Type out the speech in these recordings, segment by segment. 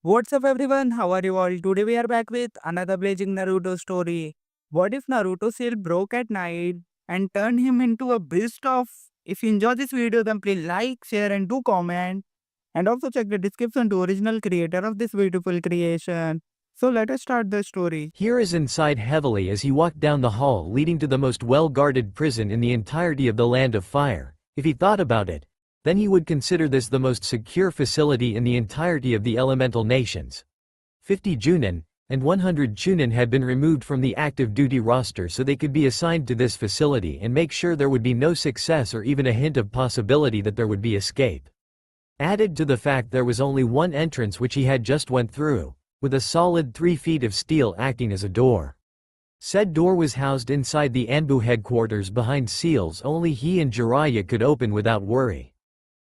What's up everyone, how are you all? Today we are back with another blazing Naruto story. What if Naruto seal broke at night and turned him into a beast of... If you enjoy this video then please like, share and do comment. And also check the description to original creator of this beautiful creation. So let us start the story. Hiruzen sighed heavily as he walked down the hall leading to the most well-guarded prison in the entirety of the Land of Fire. If he thought about it, then he would consider this the most secure facility in the entirety of the elemental nations. 50 Junin and 100 Chunin had been removed from the active duty roster so they could be assigned to this facility and make sure there would be no success or even a hint of possibility that there would be escape. Added to the fact there was only one entrance which he had just went through, with a solid 3 feet of steel acting as a door. Said door was housed inside the Anbu headquarters behind seals only he and Jiraiya could open without worry.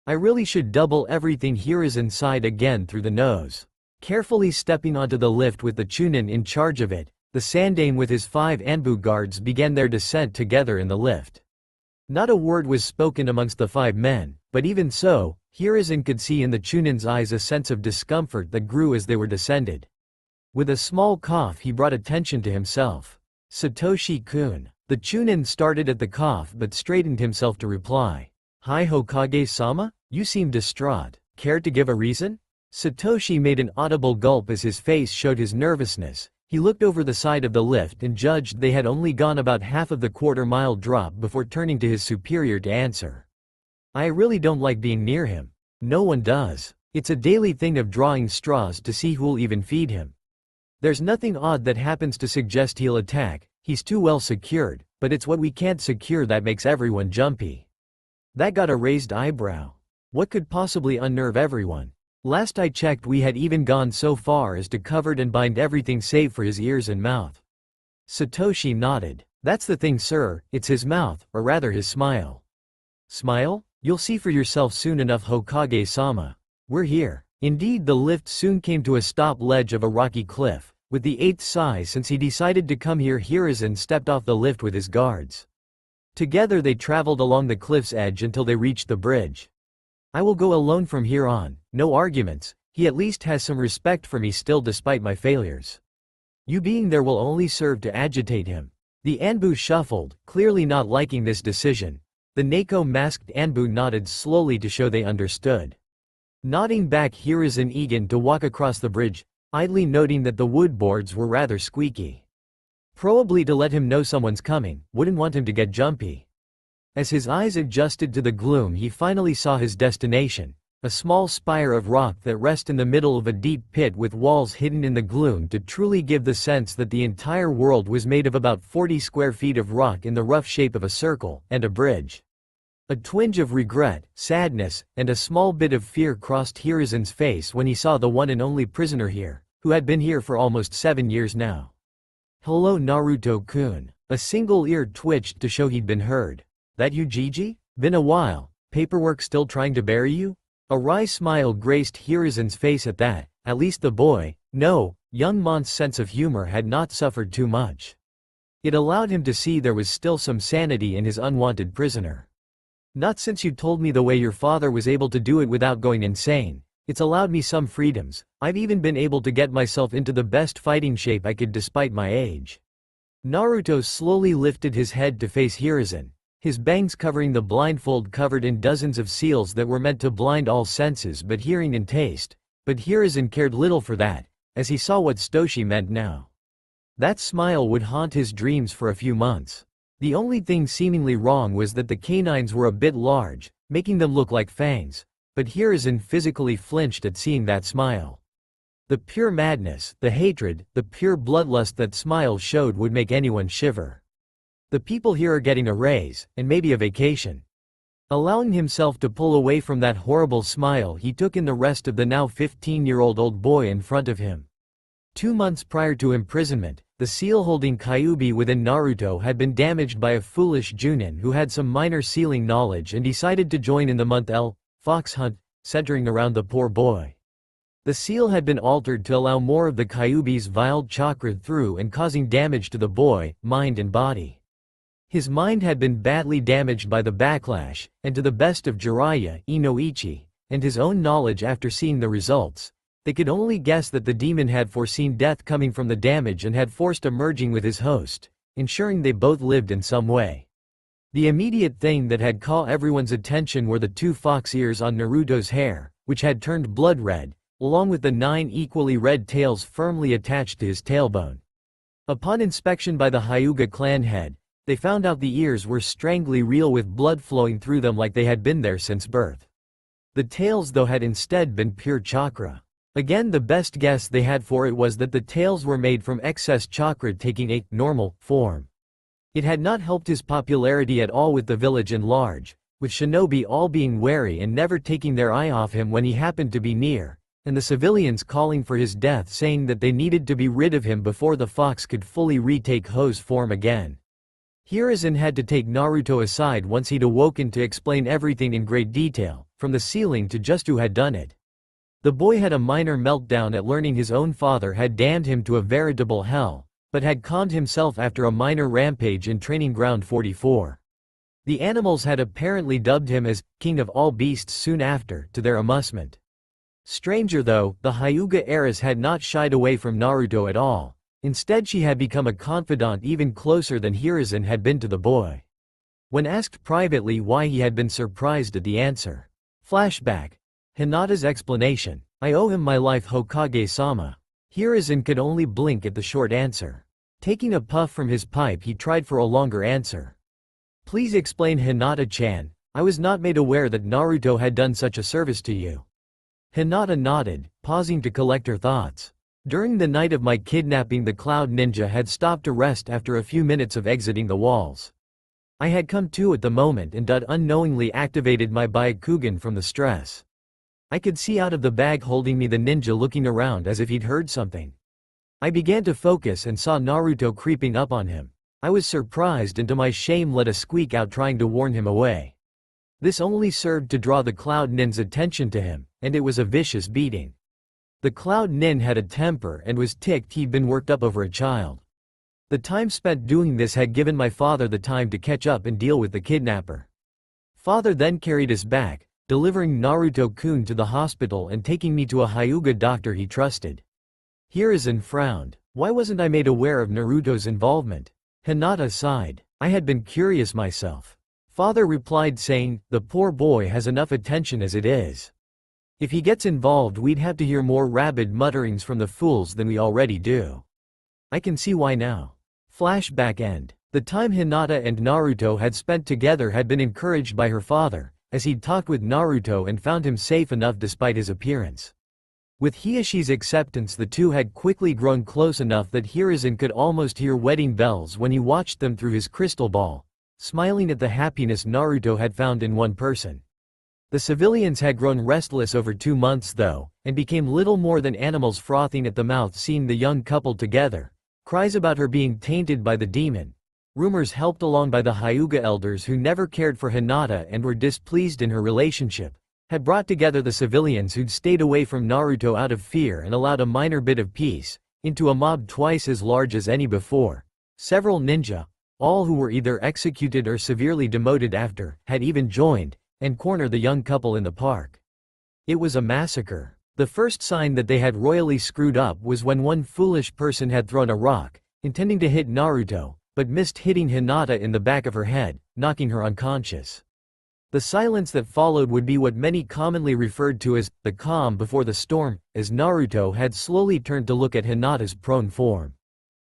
I really should double everything Hiruzen sighed again through the nose. Carefully stepping onto the lift with the Chunin in charge of it, the Sandaime with his 5 Anbu guards began their descent together in the lift. Not a word was spoken amongst the 5 men, but even so, Hiruzen could see in the Chunin's eyes a sense of discomfort that grew as they were descended. With a small cough he brought attention to himself. Satoshi-kun. The Chunin started at the cough but straightened himself to reply. Hi Hokage-sama? You seem distraught. Care to give a reason? Satoshi made an audible gulp as his face showed his nervousness. He looked over the side of the lift and judged they had only gone about half of the quarter-mile drop before turning to his superior to answer. I really don't like being near him. No one does. It's a daily thing of drawing straws to see who'll even feed him. There's nothing odd that happens to suggest he'll attack, he's too well secured, but it's what we can't secure that makes everyone jumpy. That got a raised eyebrow. What could possibly unnerve everyone? Last I checked we had even gone so far as to cover and bind everything save for his ears and mouth. Satoshi nodded. That's the thing sir, it's his mouth, or rather his smile. Smile? You'll see for yourself soon enough Hokage-sama. We're here. Indeed the lift soon came to a stop ledge of a rocky cliff. With the 8th sigh since he decided to come here Hiruzen stepped off the lift with his guards. Together they traveled along the cliff's edge until they reached the bridge. I will go alone from here on, no arguments, he at least has some respect for me still despite my failures. You being there will only serve to agitate him. The Anbu shuffled, clearly not liking this decision. The Neko-masked Anbu nodded slowly to show they understood. Nodding back Hiruzen eager to walk across the bridge, idly noting that the wood boards were rather squeaky. Probably to let him know someone's coming, wouldn't want him to get jumpy. As his eyes adjusted to the gloom he finally saw his destination, a small spire of rock that rests in the middle of a deep pit with walls hidden in the gloom to truly give the sense that the entire world was made of about 40 square feet of rock in the rough shape of a circle, and a bridge. A twinge of regret, sadness, and a small bit of fear crossed Hiruzen's face when he saw the one and only prisoner here, who had been here for almost 7 years now. Hello Naruto-kun. A single ear twitched to show he'd been heard. That you Gigi? Been a while. Paperwork still trying to bury you? A wry smile graced Hiruzen's face at that. At least the boy, no, young Mon's sense of humor had not suffered too much. It allowed him to see there was still some sanity in his unwanted prisoner. Not since you told me the way your father was able to do it without going insane. It's allowed me some freedoms. I've even been able to get myself into the best fighting shape I could despite my age. Naruto slowly lifted his head to face Hiruzen, his bangs covering the blindfold covered in dozens of seals that were meant to blind all senses but hearing and taste. But Hiruzen cared little for that, as he saw what Satoshi meant now. That smile would haunt his dreams for a few months. The only thing seemingly wrong was that the canines were a bit large, making them look like fangs. But Hiruzen physically flinched at seeing that smile. The pure madness, the hatred, the pure bloodlust that smile showed would make anyone shiver. The people here are getting a raise, and maybe a vacation. Allowing himself to pull away from that horrible smile he took in the rest of the now 15-year-old old boy in front of him. 2 months prior to imprisonment, the seal holding Kyuubi within Naruto had been damaged by a foolish Junin who had some minor sealing knowledge and decided to join in the month L. Fox hunt, centering around the poor boy. The seal had been altered to allow more of the Kyuubi's vile chakra through and causing damage to the boy, mind and body. His mind had been badly damaged by the backlash, and to the best of Jiraiya, Inoichi, and his own knowledge after seeing the results, They could only guess that the demon had foreseen death coming from the damage and had forced a merging with his host, ensuring they both lived in some way. The immediate thing that had caught everyone's attention were the 2 fox ears on Naruto's hair, which had turned blood red, along with the 9 equally red tails firmly attached to his tailbone. Upon inspection by the Hyuga clan head, they found out the ears were strangely real with blood flowing through them like they had been there since birth. The tails though had instead been pure chakra. Again, the best guess they had for it was that the tails were made from excess chakra taking a normal form. It had not helped his popularity at all with the village in large, with shinobi all being wary and never taking their eye off him when he happened to be near, and the civilians calling for his death, saying that they needed to be rid of him before the fox could fully retake Ho's form again. Hiruzen had to take Naruto aside once he'd awoken to explain everything in great detail, from the ceiling to just who had done it. The boy had a minor meltdown at learning his own father had damned him to a veritable hell, but had calmed himself after a minor rampage in Training Ground 44. The animals had apparently dubbed him as King of all beasts soon after, to their amusement. Stranger though, the Hyuga heiress had not shied away from Naruto at all. Instead, she had become a confidant even closer than Hiruzen had been to the boy. When asked privately why he had been surprised at the answer. Flashback. Hinata's explanation. I owe him my life, Hokage-sama. Hiruzen could only blink at the short answer. Taking a puff from his pipe, he tried for a longer answer. Please explain, Hinata-chan. I was not made aware that Naruto had done such a service to you. Hinata nodded, pausing to collect her thoughts. During the night of my kidnapping, the Cloud Ninja had stopped to rest after a few minutes of exiting the walls. I had come to at the moment and unknowingly activated my Byakugan from the stress. I could see out of the bag holding me the ninja looking around as if he'd heard something. I began to focus and saw Naruto creeping up on him. I was surprised and to my shame let a squeak out trying to warn him away. This only served to draw the Cloud Nin's attention to him, and it was a vicious beating. The Cloud Nin had a temper and was ticked he'd been worked up over a child. The time spent doing this had given my father the time to catch up and deal with the kidnapper. Father then carried us back, delivering Naruto-kun to the hospital and taking me to a Hyuga doctor he trusted. Hiruzen frowned. Why wasn't I made aware of Naruto's involvement? Hinata sighed. I had been curious myself. Father replied saying, the poor boy has enough attention as it is. If he gets involved, we'd have to hear more rabid mutterings from the fools than we already do. I can see why now. Flashback end. The time Hinata and Naruto had spent together had been encouraged by her father, as he'd talked with Naruto and found him safe enough despite his appearance. With Hiyoshi's acceptance, the two had quickly grown close enough that Hiruzen could almost hear wedding bells when he watched them through his crystal ball, smiling at the happiness Naruto had found in one person. The civilians had grown restless over 2 months though, and became little more than animals frothing at the mouth seeing the young couple together. Cries about her being tainted by the demon, rumors helped along by the Hyuga elders who never cared for Hinata and were displeased in her relationship, had brought together the civilians who'd stayed away from Naruto out of fear and allowed a minor bit of peace, into a mob twice as large as any before. Several ninja, all who were either executed or severely demoted after, had even joined, and cornered the young couple in the park. It was a massacre. The first sign that they had royally screwed up was when one foolish person had thrown a rock, intending to hit Naruto, but missed hitting Hinata in the back of her head, knocking her unconscious. The silence that followed would be what many commonly referred to as the calm before the storm, as Naruto had slowly turned to look at Hinata's prone form.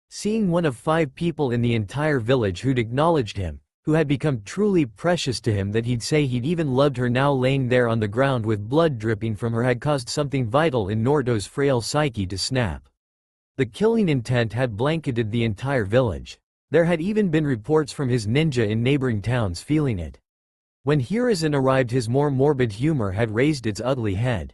Seeing one of 5 people in the entire village who'd acknowledged him, who had become truly precious to him that he'd say he'd even loved her, now laying there on the ground with blood dripping from her had caused something vital in Naruto's frail psyche to snap. The killing intent had blanketed the entire village. There had even been reports from his ninja in neighboring towns feeling it. When Hiruzen arrived, his more morbid humor had raised its ugly head.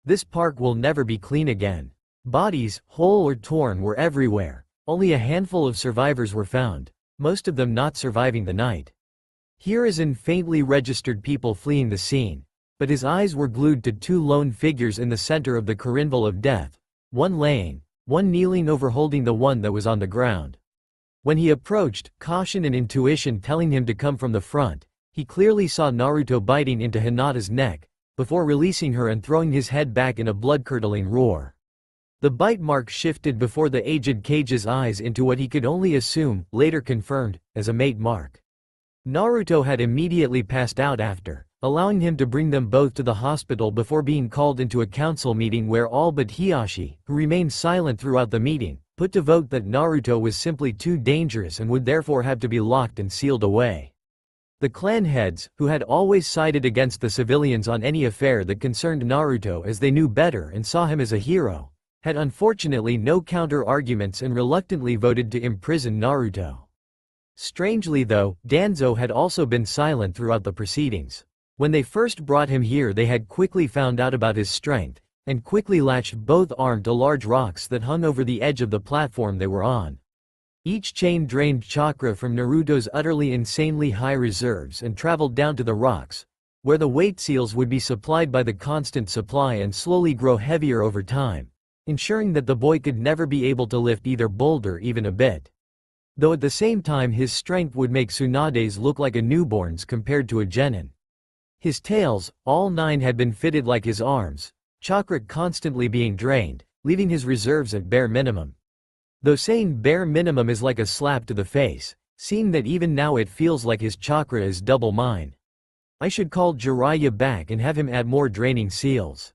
This park will never be clean again. Bodies, whole or torn, were everywhere. Only a handful of survivors were found, most of them not surviving the night. Hiruzen faintly registered people fleeing the scene, but his eyes were glued to 2 lone figures in the center of the Corinval of death, one laying, one kneeling over holding the one that was on the ground. When he approached, caution and intuition telling him to come from the front, he clearly saw Naruto biting into Hinata's neck, before releasing her and throwing his head back in a blood-curdling roar. The bite mark shifted before the aged Kage's eyes into what he could only assume, later confirmed, as a mate mark. Naruto had immediately passed out after, allowing him to bring them both to the hospital before being called into a council meeting where all but Hiashi, who remained silent throughout the meeting, put to vote that Naruto was simply too dangerous and would therefore have to be locked and sealed away. The clan heads, who had always sided against the civilians on any affair that concerned Naruto as they knew better and saw him as a hero, had unfortunately no counter-arguments and reluctantly voted to imprison Naruto. Strangely though, Danzo had also been silent throughout the proceedings. When they first brought him here they had quickly found out about his strength, and quickly latched both arms to large rocks that hung over the edge of the platform they were on. Each chain drained chakra from Naruto's utterly insanely high reserves and traveled down to the rocks, where the weight seals would be supplied by the constant supply and slowly grow heavier over time, ensuring that the boy could never be able to lift either boulder even a bit. Though at the same time his strength would make Tsunade's look like a newborn's compared to a genin. His tails, all 9 had been fitted like his arms, chakra constantly being drained, leaving his reserves at bare minimum. Though saying bare minimum is like a slap to the face, seeing that even now it feels like his chakra is double mine. I should call Jiraiya back and have him add more draining seals.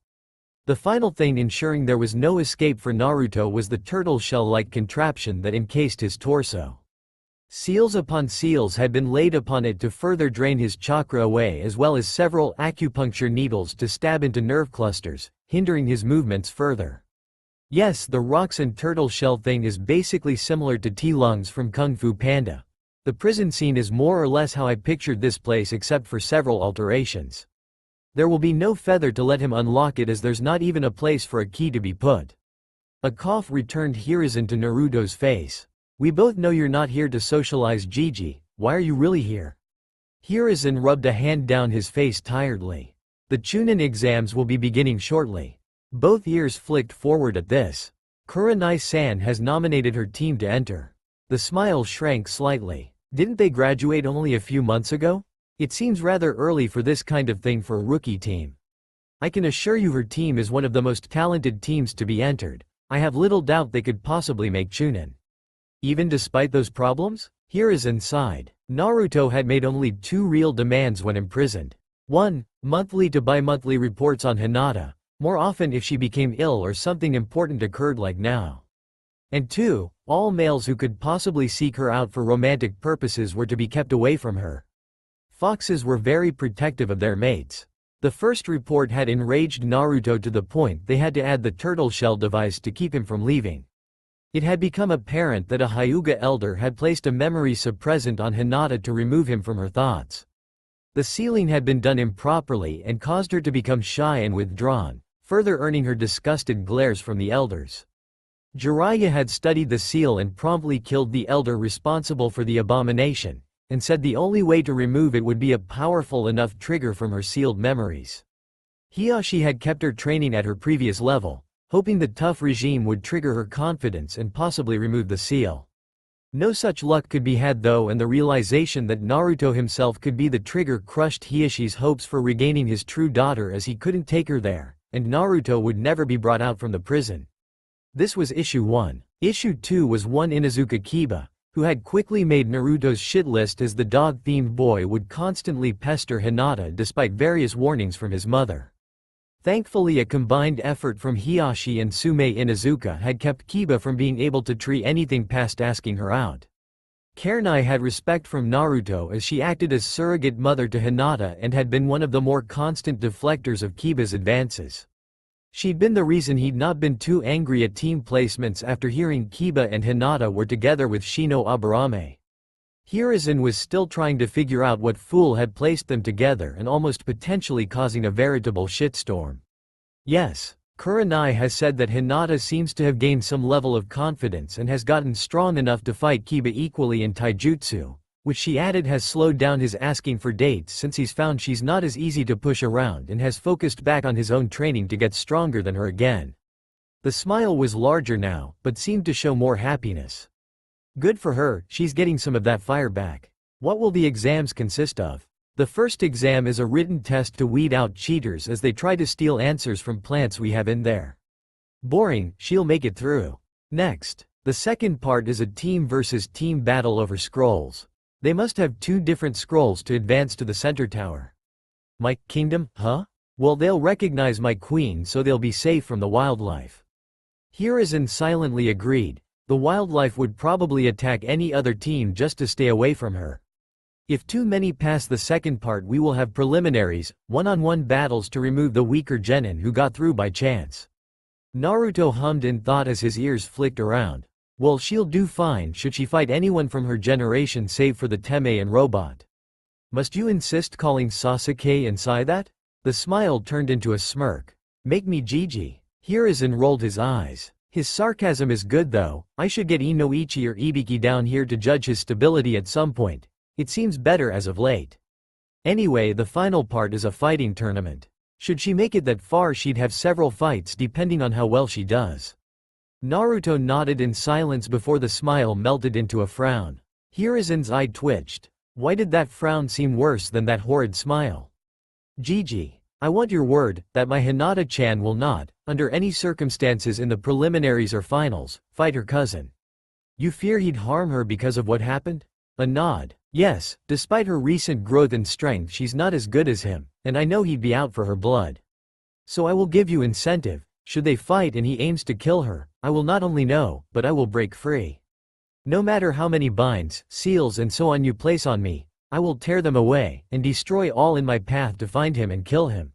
The final thing ensuring there was no escape for Naruto was the turtle shell-like contraption that encased his torso. Seals upon seals had been laid upon it to further drain his chakra away, as well as several acupuncture needles to stab into nerve clusters, hindering his movements further. Yes, the rocks and turtle shell thing is basically similar to T-Lungs from Kung Fu Panda. The prison scene is more or less how I pictured this place except for several alterations. There will be no feather to let him unlock it as there's not even a place for a key to be put. A cough returned Hiruzen to Naruto's face. We both know you're not here to socialize, Gigi, why are you really here? Hiruzen rubbed a hand down his face tiredly. The Chunin exams will be beginning shortly. Both ears flicked forward at this. Kurenai-san has nominated her team to enter. The smile shrank slightly. Didn't they graduate only a few months ago? It seems rather early for this kind of thing for a rookie team. I can assure you her team is one of the most talented teams to be entered. I have little doubt they could possibly make Chunin. Even despite those problems? Hiruzen sighed. Naruto had made only 2 real demands when imprisoned. 1. Monthly to bi-monthly reports on Hinata, more often if she became ill or something important occurred like now. And 2. All males who could possibly seek her out for romantic purposes were to be kept away from her. Foxes were very protective of their mates. The first report had enraged Naruto to the point they had to add the turtle shell device to keep him from leaving. It had become apparent that a Hyuga elder had placed a memory suppressant on Hinata to remove him from her thoughts. The sealing had been done improperly and caused her to become shy and withdrawn, further earning her disgusted glares from the elders. Jiraiya had studied the seal and promptly killed the elder responsible for the abomination, and said the only way to remove it would be a powerful enough trigger from her sealed memories. Hiashi had kept her training at her previous level, hoping the tough regime would trigger her confidence and possibly remove the seal. No such luck could be had though, and the realization that Naruto himself could be the trigger crushed Hiashi's hopes for regaining his true daughter, as he couldn't take her there, and Naruto would never be brought out from the prison. This was issue 1. Issue 2 was one Inuzuka Kiba, who had quickly made Naruto's shit list as the dog-themed boy would constantly pester Hinata despite various warnings from his mother. Thankfully, a combined effort from Hiashi and Sume Inuzuka had kept Kiba from being able to tree anything past asking her out. Kurenai had respect from Naruto as she acted as surrogate mother to Hinata and had been one of the more constant deflectors of Kiba's advances. She'd been the reason he'd not been too angry at team placements after hearing Kiba and Hinata were together with Shino Aburame. Hiruzen was still trying to figure out what fool had placed them together and almost potentially causing a veritable shitstorm. Yes, Kurenai has said that Hinata seems to have gained some level of confidence and has gotten strong enough to fight Kiba equally in taijutsu, which she added has slowed down his asking for dates since he's found she's not as easy to push around and has focused back on his own training to get stronger than her again. The smile was larger now, but seemed to show more happiness. Good for her, she's getting some of that fire back. What will the exams consist of? The first exam is a written test to weed out cheaters as they try to steal answers from plants we have in there. Boring, she'll make it through. Next, the second part is a team versus team battle over scrolls. They must have 2 different scrolls to advance to the center tower. My kingdom, huh? Well, they'll recognize my queen, so they'll be safe from the wildlife. Hiruzen silently agreed. The wildlife would probably attack any other team just to stay away from her. If too many pass the second part, we will have preliminaries, one-on-one battles to remove the weaker genin who got through by chance. Naruto hummed in thought as his ears flicked around. Well, she'll do fine should she fight anyone from her generation save for the Teme and robot. Must you insist calling Sasuke and Sai that? The smile turned into a smirk. Make me Gigi. Hiruzen rolled his eyes. His sarcasm is good though. I should get Inoichi or Ibiki down here to judge his stability at some point. It seems better as of late. Anyway, the final part is a fighting tournament. Should she make it that far, she'd have several fights depending on how well she does. Naruto nodded in silence before the smile melted into a frown. Hiruzen's eye twitched. Why did that frown seem worse than that horrid smile? Gigi, I want your word that my Hinata-chan will not, under any circumstances in the preliminaries or finals, fight her cousin. You fear he'd harm her because of what happened? A nod. Yes, despite her recent growth and strength, she's not as good as him, and I know he'd be out for her blood. So I will give you incentive. Should they fight and he aims to kill her, I will not only know, but I will break free. No matter how many binds, seals and so on you place on me, I will tear them away, and destroy all in my path to find him and kill him.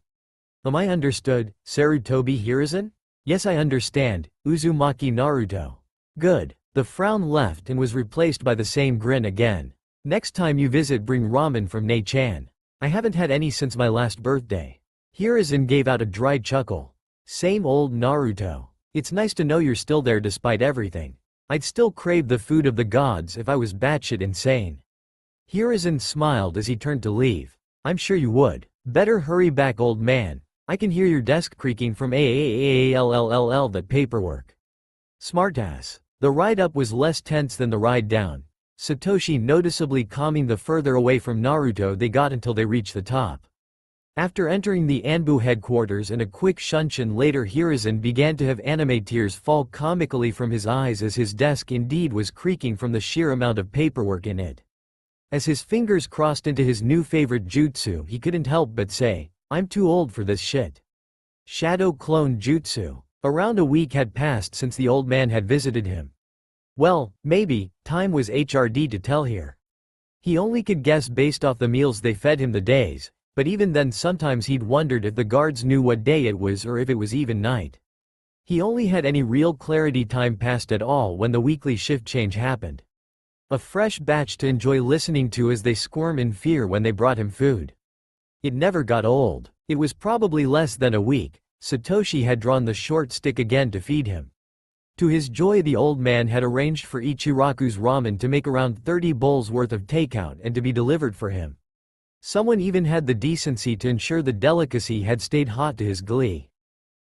Am I understood, Sarutobi Hiruzen? Yes, I understand, Uzumaki Naruto. Good. The frown left and was replaced by the same grin again. Next time you visit, bring ramen from Nei-chan. I haven't had any since my last birthday. Hiruzen gave out a dry chuckle. Same old Naruto. It's nice to know you're still there despite everything. I'd still crave the food of the gods if I was batshit insane. Hiruzen smiled as he turned to leave. I'm sure you would. Better hurry back, old man. I can hear your desk creaking from that paperwork. Smartass. The ride up was less tense than the ride down. Satoshi noticeably calming the further away from Naruto they got until they reached the top. After entering the Anbu headquarters and a quick shunshin later, Hiruzen began to have anime tears fall comically from his eyes as his desk indeed was creaking from the sheer amount of paperwork in it. As his fingers crossed into his new favorite jutsu, he couldn't help but say, I'm too old for this shit. Shadow clone jutsu. Around a week had passed since the old man had visited him. Well, maybe, time was HRD to tell here. He only could guess based off the meals they fed him the days, but even then sometimes he'd wondered if the guards knew what day it was or if it was even night. He only had any real clarity time passed at all when the weekly shift change happened. A fresh batch to enjoy listening to as they squirm in fear when they brought him food. It never got old. It was probably less than a week. Satoshi had drawn the short stick again to feed him. To his joy, the old man had arranged for Ichiraku's ramen to make around 30 bowls worth of takeout and to be delivered for him. Someone even had the decency to ensure the delicacy had stayed hot to his glee.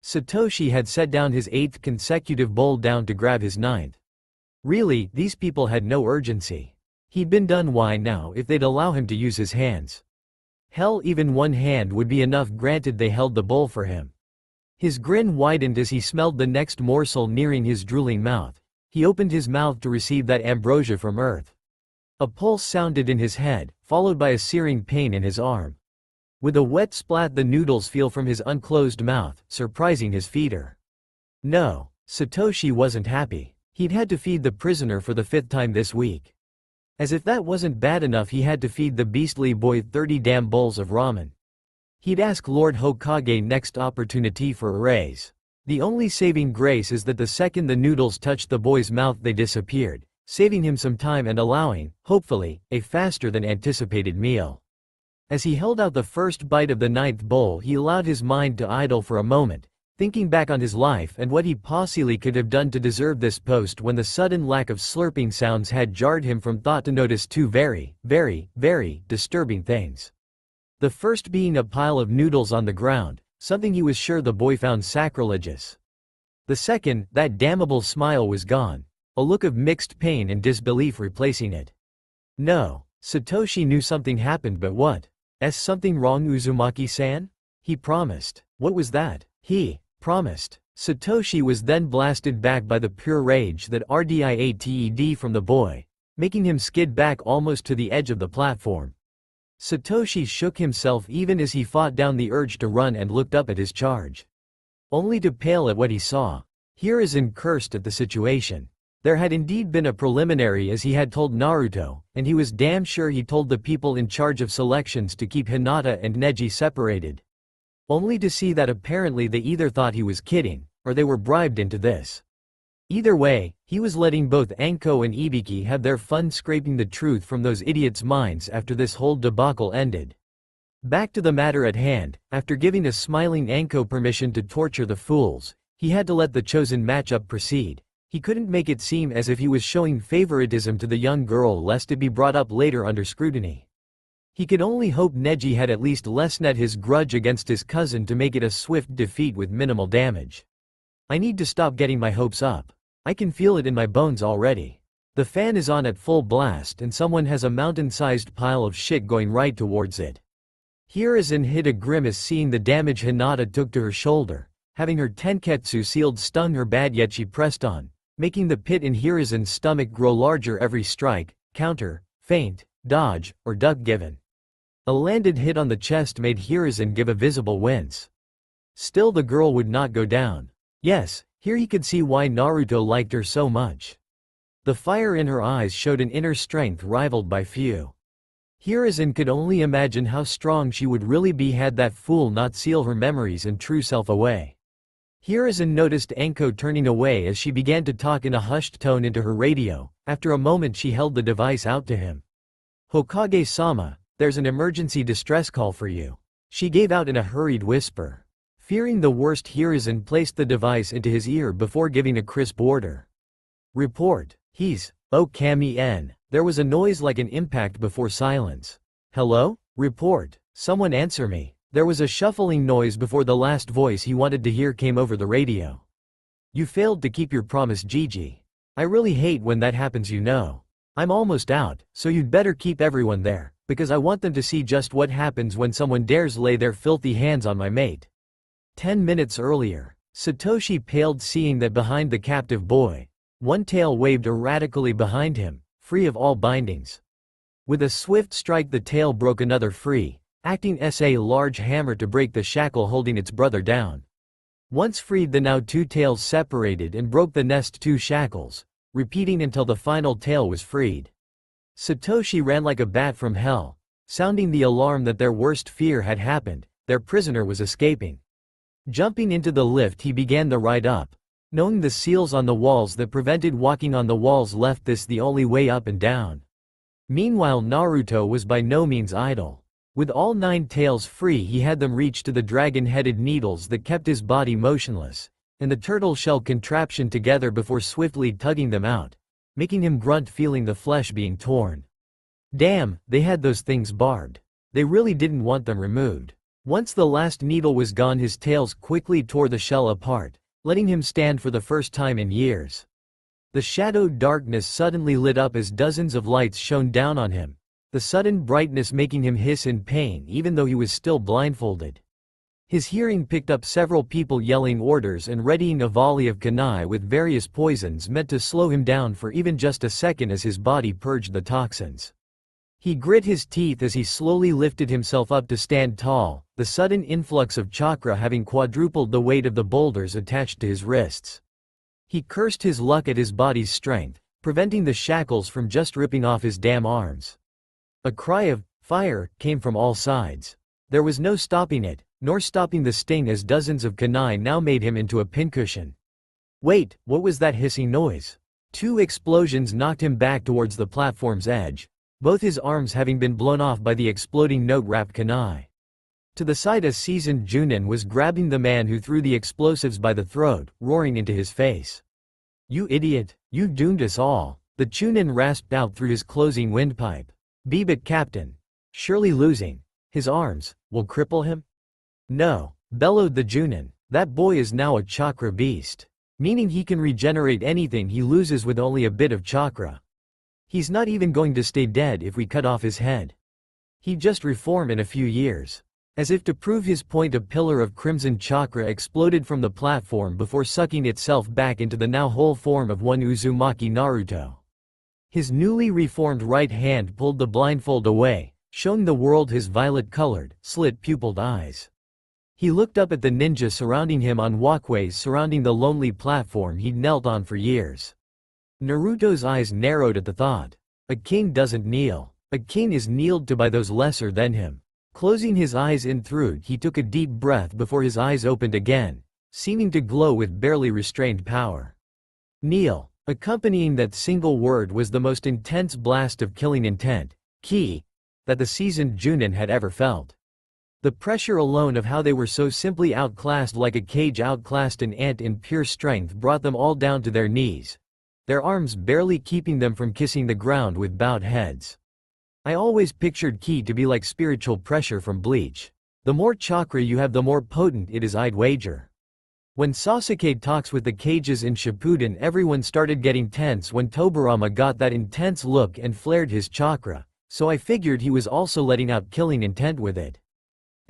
Satoshi had set down his 8th consecutive bowl down to grab his 9th. Really, these people had no urgency. He'd been done. Why now if they'd allow him to use his hands? Hell, even one hand would be enough, granted they held the bowl for him. His grin widened as he smelled the next morsel nearing his drooling mouth. He opened his mouth to receive that ambrosia from Earth. A pulse sounded in his head, followed by a searing pain in his arm. With a wet splat the noodles fell from his unclosed mouth, surprising his feeder. No, Satoshi wasn't happy. He'd had to feed the prisoner for the 5th time this week. As if that wasn't bad enough, he had to feed the beastly boy 30 damn bowls of ramen. He'd ask Lord Hokage next opportunity for a raise. The only saving grace is that the second the noodles touched the boy's mouth they disappeared, saving him some time and allowing, hopefully, a faster than anticipated meal. As he held out the first bite of the 9th bowl, he allowed his mind to idle for a moment, thinking back on his life and what he possibly could have done to deserve this post, when the sudden lack of slurping sounds had jarred him from thought to notice 2 very, very, very disturbing things. The first being a pile of noodles on the ground, something he was sure the boy found sacrilegious. The second, that damnable smile was gone, a look of mixed pain and disbelief replacing it. No, Satoshi knew something happened, but what? Something wrong, Uzumaki-san? He promised. What was that? He promised. Satoshi was then blasted back by the pure rage that radiated from the boy, making him skid back almost to the edge of the platform. Satoshi shook himself even as he fought down the urge to run and looked up at his charge. Only to pale at what he saw. Hiruzen cursed at the situation. There had indeed been a preliminary, as he had told Naruto, and he was damn sure he told the people in charge of selections to keep Hinata and Neji separated. Only to see that apparently they either thought he was kidding, or they were bribed into this. Either way, he was letting both Anko and Ibiki have their fun scraping the truth from those idiots' minds after this whole debacle ended. Back to the matter at hand, after giving a smiling Anko permission to torture the fools, he had to let the chosen matchup proceed. He couldn't make it seem as if he was showing favoritism to the young girl lest it be brought up later under scrutiny. He could only hope Neji had at least lessened his grudge against his cousin to make it a swift defeat with minimal damage. I need to stop getting my hopes up. I can feel it in my bones already. The fan is on at full blast and someone has a mountain-sized pile of shit going right towards it. Hiruzen hid a grimace seeing the damage Hinata took to her shoulder. Having her tenketsu sealed stung her bad, yet she pressed on, making the pit in Hiruzen's stomach grow larger every strike, counter, feint, dodge, or duck given. A landed hit on the chest made Hiruzen give a visible wince. Still the girl would not go down. Yes, here he could see why Naruto liked her so much. The fire in her eyes showed an inner strength rivaled by few. Hiruzen could only imagine how strong she would really be had that fool not seal her memories and true self away. Hiruzen noticed Anko turning away as she began to talk in a hushed tone into her radio. After a moment she held the device out to him. "Hokage-sama, there's an emergency distress call for you," she gave out in a hurried whisper. Fearing the worst, Hiruzen placed the device into his ear before giving a crisp order. "Report." "Oh Kami-en." There was a noise like an impact before silence. "Hello? Report. Someone answer me." There was a shuffling noise before the last voice he wanted to hear came over the radio. "You failed to keep your promise, Gigi. I really hate when that happens, you know. I'm almost out, so you'd better keep everyone there, because I want them to see just what happens when someone dares lay their filthy hands on my mate." 10 minutes earlier, Satoshi paled seeing that behind the captive boy, one tail waved erratically behind him, free of all bindings. With a swift strike the tail broke another free, acting as a large hammer to break the shackle holding its brother down. Once freed, the now two tails separated and broke the next two shackles, repeating until the final tail was freed. Satoshi ran like a bat from hell, sounding the alarm that their worst fear had happened, their prisoner was escaping. Jumping into the lift he began the ride up, knowing the seals on the walls that prevented walking on the walls left this the only way up and down. Meanwhile Naruto was by no means idle. With all 9 tails free he had them reach to the dragon-headed needles that kept his body motionless, and the turtle shell contraption together before swiftly tugging them out, making him grunt feeling the flesh being torn. Damn, they had those things barbed. They really didn't want them removed. Once the last needle was gone his tails quickly tore the shell apart, letting him stand for the first time in years. The shadowed darkness suddenly lit up as dozens of lights shone down on him, the sudden brightness making him hiss in pain even though he was still blindfolded. His hearing picked up several people yelling orders and readying a volley of kunai with various poisons meant to slow him down for even just a second as his body purged the toxins. He grit his teeth as he slowly lifted himself up to stand tall, the sudden influx of chakra having quadrupled the weight of the boulders attached to his wrists. He cursed his luck at his body's strength, preventing the shackles from just ripping off his damn arms. A cry of fire came from all sides. There was no stopping it, nor stopping the sting as dozens of kunai now made him into a pincushion. Wait, what was that hissing noise? 2 explosions knocked him back towards the platform's edge, both his arms having been blown off by the exploding note-wrapped kunai. To the side a seasoned Junin was grabbing the man who threw the explosives by the throat, roaring into his face. "You idiot, you doomed us all," the Chunin rasped out through his closing windpipe. "But Captain. Surely losing his arms will cripple him?" "No," bellowed the Junin, "that boy is now a chakra beast. Meaning he can regenerate anything he loses with only a bit of chakra. He's not even going to stay dead if we cut off his head." He'd just reform in a few years. As if to prove his point, a pillar of crimson chakra exploded from the platform before sucking itself back into the now whole form of one Uzumaki Naruto. His newly reformed right hand pulled the blindfold away, showing the world his violet-colored, slit-pupilled eyes. He looked up at the ninja surrounding him on walkways surrounding the lonely platform he'd knelt on for years. Naruto's eyes narrowed at the thought. A king doesn't kneel. A king is kneeled to by those lesser than him. Closing his eyes in through, he took a deep breath before his eyes opened again, seeming to glow with barely restrained power. Kneel. Accompanying that single word was the most intense blast of killing intent, ki, that the seasoned Junin had ever felt. The pressure alone of how they were so simply outclassed, like a cage outclassed an ant in pure strength, brought them all down to their knees, their arms barely keeping them from kissing the ground with bowed heads. I always pictured ki to be like spiritual pressure from Bleach. The more chakra you have, the more potent it is, I'd wager. When Sasuke talks with the cages in Shippuden, everyone started getting tense when Tobirama got that intense look and flared his chakra, so I figured he was also letting out killing intent with it.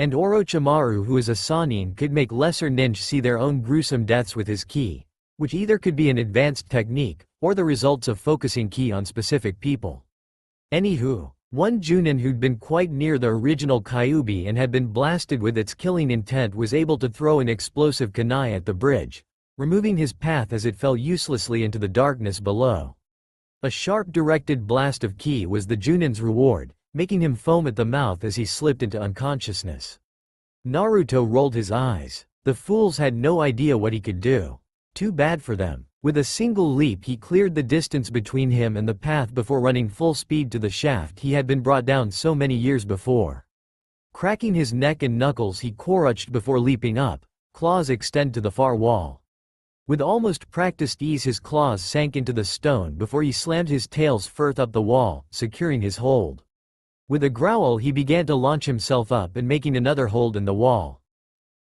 And Orochimaru, who is a Sannin, could make lesser ninja see their own gruesome deaths with his ki, which either could be an advanced technique, or the results of focusing ki on specific people. Anywho, one Junin who'd been quite near the original Kyuubi and had been blasted with its killing intent was able to throw an explosive kunai at the bridge, removing his path as it fell uselessly into the darkness below. A sharp directed blast of ki was the Junin's reward, making him foam at the mouth as he slipped into unconsciousness. Naruto rolled his eyes. The fools had no idea what he could do. Too bad for them. With a single leap he cleared the distance between him and the path before running full speed to the shaft he had been brought down so many years before. Cracking his neck and knuckles, he crouched before leaping up, claws extend to the far wall. With almost practiced ease his claws sank into the stone before he slammed his tails first up the wall, securing his hold. With a growl he began to launch himself up and making another hold in the wall.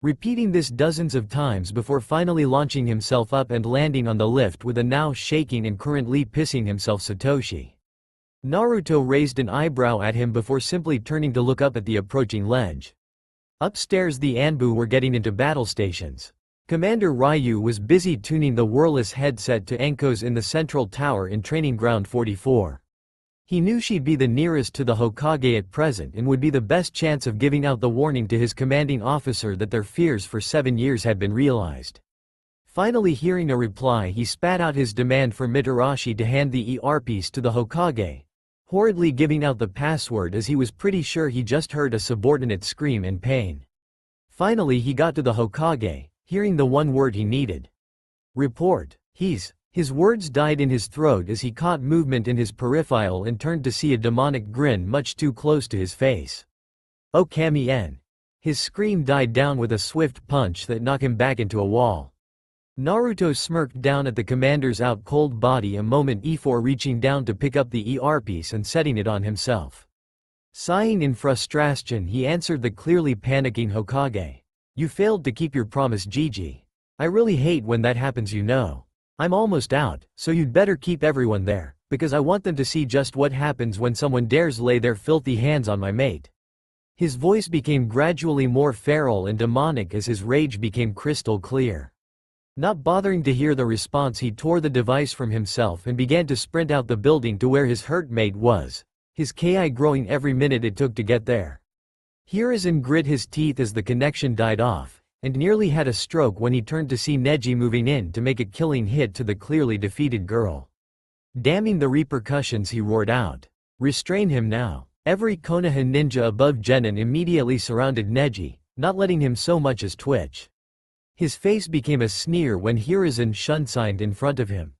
Repeating this dozens of times before finally launching himself up and landing on the lift with a now shaking and currently pissing himself Satoshi. Naruto raised an eyebrow at him before simply turning to look up at the approaching ledge. Upstairs the Anbu were getting into battle stations. Commander Ryu was busy tuning the wireless headset to Enkos in the central tower in Training Ground 44. He knew she'd be the nearest to the Hokage at present and would be the best chance of giving out the warning to his commanding officer that their fears for 7 years had been realized. Finally hearing a reply, he spat out his demand for Mitarashi to hand the earpiece to the Hokage, horridly giving out the password as he was pretty sure he just heard a subordinate scream in pain. Finally he got to the Hokage, hearing the one word he needed. Report. His words died in his throat as he caught movement in his peripheral and turned to see a demonic grin much too close to his face. "Oh Kami-en." His scream died down with a swift punch that knocked him back into a wall. Naruto smirked down at the commander's out-cold body a moment before reaching down to pick up the earpiece and setting it on himself. Sighing in frustration, he answered the clearly panicking Hokage. "You failed to keep your promise, Gigi. I really hate when that happens, you know. I'm almost out, so you'd better keep everyone there, because I want them to see just what happens when someone dares lay their filthy hands on my mate." His voice became gradually more feral and demonic as his rage became crystal clear. Not bothering to hear the response, he tore the device from himself and began to sprint out the building to where his hurt mate was, his ki growing every minute it took to get there. Hiruzen grit his teeth as the connection died off, and nearly had a stroke when he turned to see Neji moving in to make a killing hit to the clearly defeated girl. Damning the repercussions, he roared out, "Restrain him now." Every Konoha ninja above Genin immediately surrounded Neji, not letting him so much as twitch. His face became a sneer when Hiruzen shun-signed in front of him.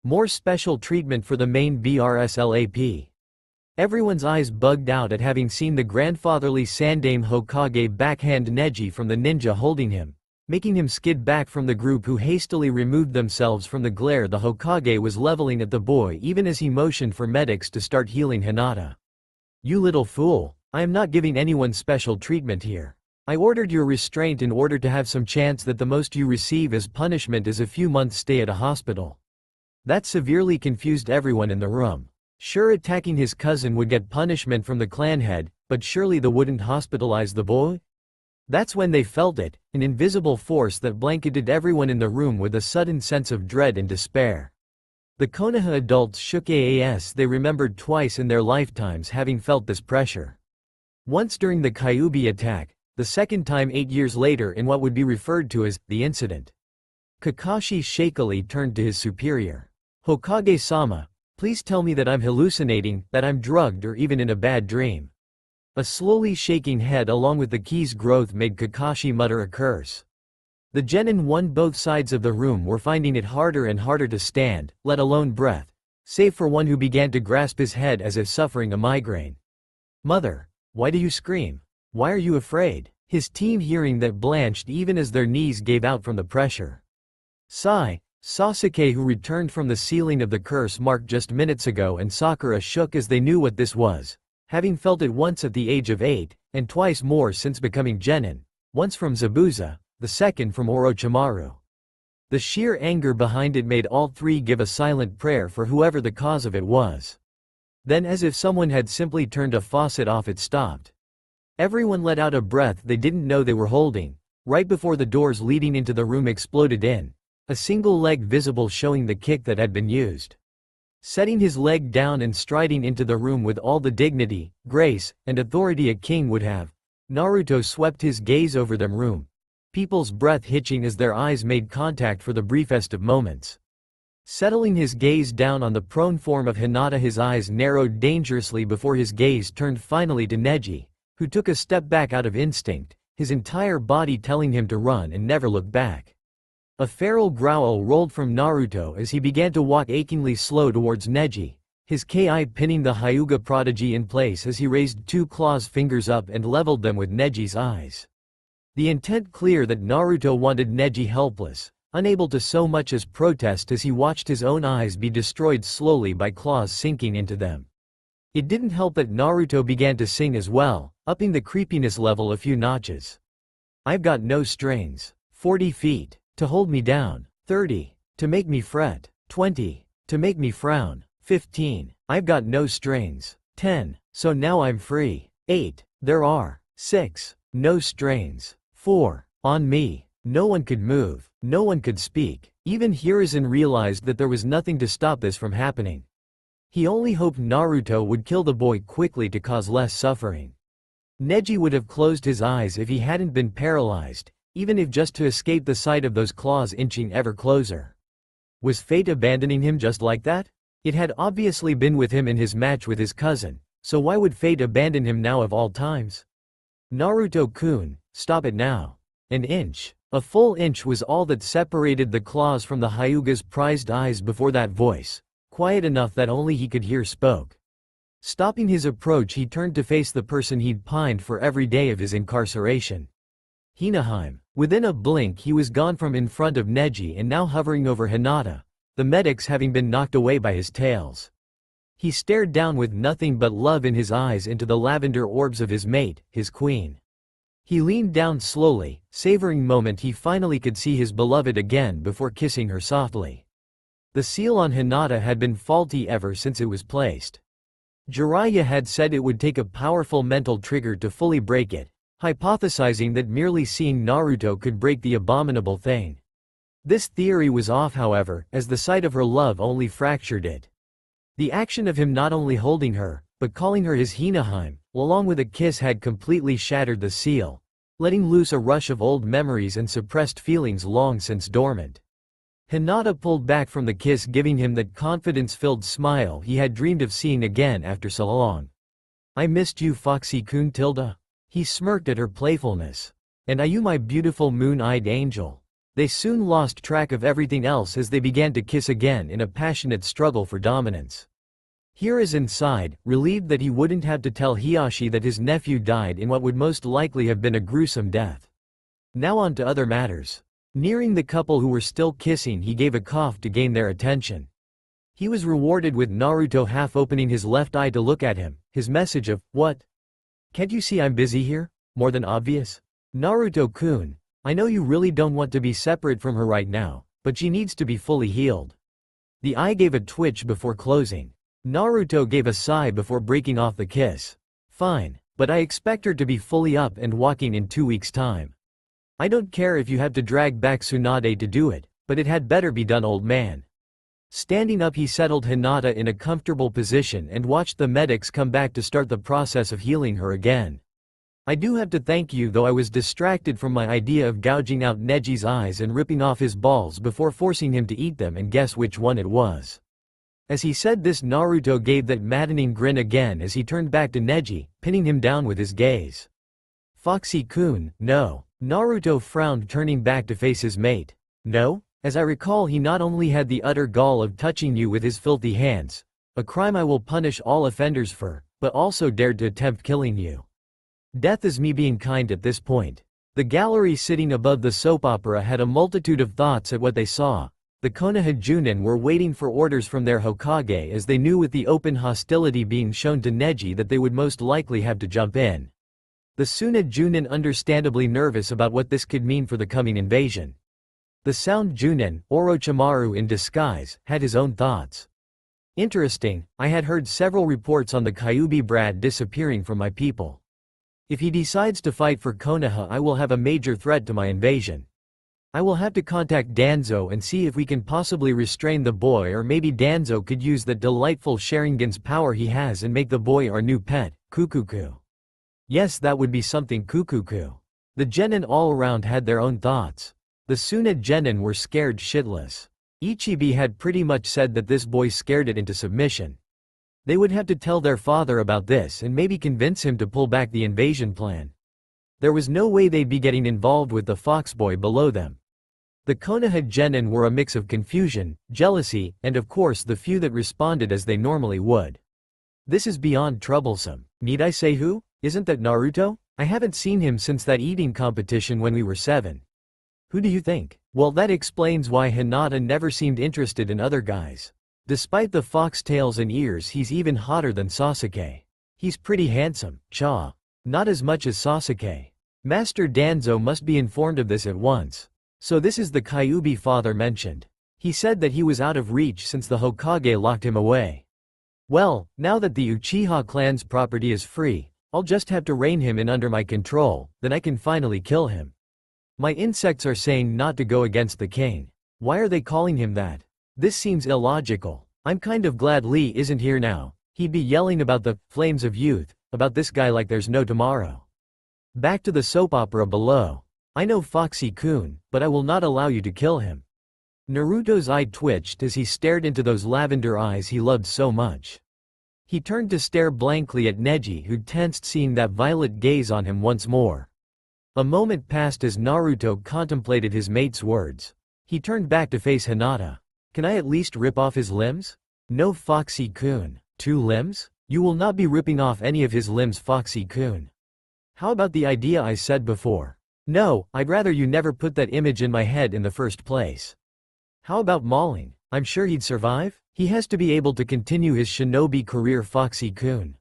More special treatment for the main BRSLAP. Everyone's eyes bugged out at having seen the grandfatherly Sandaime Hokage backhand Neji from the ninja holding him, making him skid back from the group who hastily removed themselves from the glare the Hokage was leveling at the boy even as he motioned for medics to start healing Hinata. "You little fool, I am not giving anyone special treatment here. I ordered your restraint in order to have some chance that the most you receive as punishment is a few months' stay at a hospital." That severely confused everyone in the room. Sure, attacking his cousin would get punishment from the clan head, but surely they wouldn't hospitalize the boy? That's when they felt it, an invisible force that blanketed everyone in the room with a sudden sense of dread and despair. The Konoha adults shook as they remembered twice in their lifetimes having felt this pressure. Once during the Kyuubi attack, the second time 8 years later in what would be referred to as the incident. Kakashi shakily turned to his superior. Hokage-sama, please tell me that I'm hallucinating, that I'm drugged or even in a bad dream. A slowly shaking head along with the key's growth made Kakashi mutter a curse. The genin on both sides of the room were finding it harder and harder to stand, let alone breath, save for one who began to grasp his head as if suffering a migraine. Mother, why do you scream? Why are you afraid? His team hearing that blanched even as their knees gave out from the pressure. Sasuke who returned from the sealing of the curse marked just minutes ago and Sakura shook as they knew what this was, having felt it once at the age of 8, and twice more since becoming genin, once from Zabuza, the second from Orochimaru. The sheer anger behind it made all three give a silent prayer for whoever the cause of it was. Then as if someone had simply turned a faucet off, it stopped. Everyone let out a breath they didn't know they were holding, right before the doors leading into the room exploded in, a single leg visible showing the kick that had been used. Setting his leg down and striding into the room with all the dignity, grace, and authority a king would have, Naruto swept his gaze over the room, people's breath hitching as their eyes made contact for the briefest of moments. Settling his gaze down on the prone form of Hinata, his eyes narrowed dangerously before his gaze turned finally to Neji, who took a step back out of instinct, his entire body telling him to run and never look back. A feral growl rolled from Naruto as he began to walk achingly slow towards Neji, his ki pinning the Hyuga prodigy in place as he raised two claws fingers up and leveled them with Neji's eyes. The intent clear that Naruto wanted Neji helpless, unable to so much as protest as he watched his own eyes be destroyed slowly by claws sinking into them. It didn't help that Naruto began to sing as well, upping the creepiness level a few notches. I've got no strings. 40 feet. To hold me down. 30. To make me fret. 20. To make me frown. 15. I've got no strings. 10. So now I'm free. 8. There are. 6. No strings. 4. On me. No one could move. No one could speak. Even Hiruzen realized that there was nothing to stop this from happening. He only hoped Naruto would kill the boy quickly to cause less suffering. Neji would have closed his eyes if he hadn't been paralyzed, even if just to escape the sight of those claws inching ever closer. Was fate abandoning him just like that? It had obviously been with him in his match with his cousin, so why would fate abandon him now of all times? Naruto-kun, stop it now. An inch. A full inch was all that separated the claws from the Hyuga's prized eyes before that voice, quiet enough that only he could hear, spoke. Stopping his approach, he turned to face the person he'd pined for every day of his incarceration. Hinaheim. Within a blink he was gone from in front of Neji and now hovering over Hinata, the medics having been knocked away by his tails. He stared down with nothing but love in his eyes into the lavender orbs of his mate, his queen. He leaned down slowly, savoring moment he finally could see his beloved again before kissing her softly. The seal on Hinata had been faulty ever since it was placed. Jiraiya had said it would take a powerful mental trigger to fully break it, hypothesizing that merely seeing Naruto could break the abominable thing. This theory was off, however, as the sight of her love only fractured it. The action of him not only holding her, but calling her his Hinaheim, along with a kiss had completely shattered the seal, letting loose a rush of old memories and suppressed feelings long since dormant. Hinata pulled back from the kiss, giving him that confidence-filled smile he had dreamed of seeing again after so long. I missed you, Foxy-kun Tilda. He smirked at her playfulness. And are you my beautiful moon-eyed angel? They soon lost track of everything else as they began to kiss again in a passionate struggle for dominance. Hiruzen sighed, relieved that he wouldn't have to tell Hiashi that his nephew died in what would most likely have been a gruesome death. Now on to other matters. Nearing the couple who were still kissing, he gave a cough to gain their attention. He was rewarded with Naruto half opening his left eye to look at him, his message of, "What? Can't you see I'm busy here?" more than obvious. Naruto-kun, I know you really don't want to be separate from her right now, but she needs to be fully healed. The eye gave a twitch before closing. Naruto gave a sigh before breaking off the kiss. Fine, but I expect her to be fully up and walking in 2 weeks' time. I don't care if you have to drag back Tsunade to do it, but it had better be done, old man. Standing up, he settled Hinata in a comfortable position and watched the medics come back to start the process of healing her again. I do have to thank you, though I was distracted from my idea of gouging out Neji's eyes and ripping off his balls before forcing him to eat them, and guess which one it was. As he said this, Naruto gave that maddening grin again as he turned back to Neji, pinning him down with his gaze. Foxy-kun, no. Naruto frowned, turning back to face his mate. No? As I recall, he not only had the utter gall of touching you with his filthy hands, a crime I will punish all offenders for, but also dared to attempt killing you. Death is me being kind at this point. The gallery sitting above the soap opera had a multitude of thoughts at what they saw. The Konoha Junin were waiting for orders from their Hokage, as they knew with the open hostility being shown to Neji that they would most likely have to jump in. The Suna Junin understandably nervous about what this could mean for the coming invasion. The Sound Junin, Orochimaru in disguise, had his own thoughts. Interesting, I had heard several reports on the Kyuubi Brad disappearing from my people. If he decides to fight for Konoha, I will have a major threat to my invasion. I will have to contact Danzo and see if we can possibly restrain the boy, or maybe Danzo could use that delightful Sharingan's power he has and make the boy our new pet, Kukuku. Yes, that would be something, Kukuku. The genin all around had their own thoughts. The Suna genin were scared shitless. Ichibi had pretty much said that this boy scared it into submission. They would have to tell their father about this and maybe convince him to pull back the invasion plan. There was no way they'd be getting involved with the foxboy below them. The Konoha genin were a mix of confusion, jealousy, and of course the few that responded as they normally would. This is beyond troublesome. Need I say who? Isn't that Naruto? I haven't seen him since that eating competition when we were 7. Who do you think? Well, that explains why Hinata never seemed interested in other guys. Despite the foxtails and ears, he's even hotter than Sasuke. He's pretty handsome, cha. Not as much as Sasuke. Master Danzo must be informed of this at once. So this is the Kyuubi father mentioned. He said that he was out of reach since the Hokage locked him away. Well, now that the Uchiha clan's property is free, I'll just have to rein him in under my control, then I can finally kill him. My insects are saying not to go against the king. Why are they calling him that? This seems illogical. I'm kind of glad Lee isn't here now. He'd be yelling about the flames of youth, about this guy like there's no tomorrow. Back to the soap opera below. I know Foxy-kun, but I will not allow you to kill him. Naruto's eye twitched as he stared into those lavender eyes he loved so much. He turned to stare blankly at Neji, who tensed seeing that violet gaze on him once more. A moment passed as Naruto contemplated his mate's words. He turned back to face Hinata. Can I at least rip off his limbs? No, Foxy-kun. 2 limbs? You will not be ripping off any of his limbs, Foxy-kun. How about the idea I said before? No, I'd rather you never put that image in my head in the first place. How about mauling? I'm sure he'd survive? He has to be able to continue his shinobi career, Foxy-kun.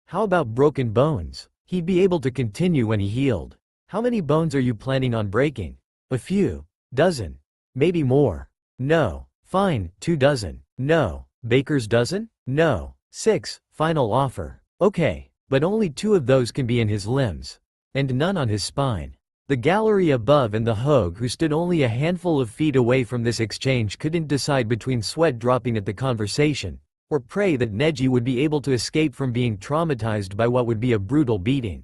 How about broken bones? He'd be able to continue when he healed. How many bones are you planning on breaking? A few. Dozen. Maybe more. No. Fine, 2 dozen. No. Baker's dozen? No. 6. Final offer. Okay, but only 2 of those can be in his limbs. And none on his spine. The gallery above and the Hogue, who stood only a handful of feet away from this exchange, couldn't decide between sweat dropping at the conversation, or pray that Neji would be able to escape from being traumatized by what would be a brutal beating.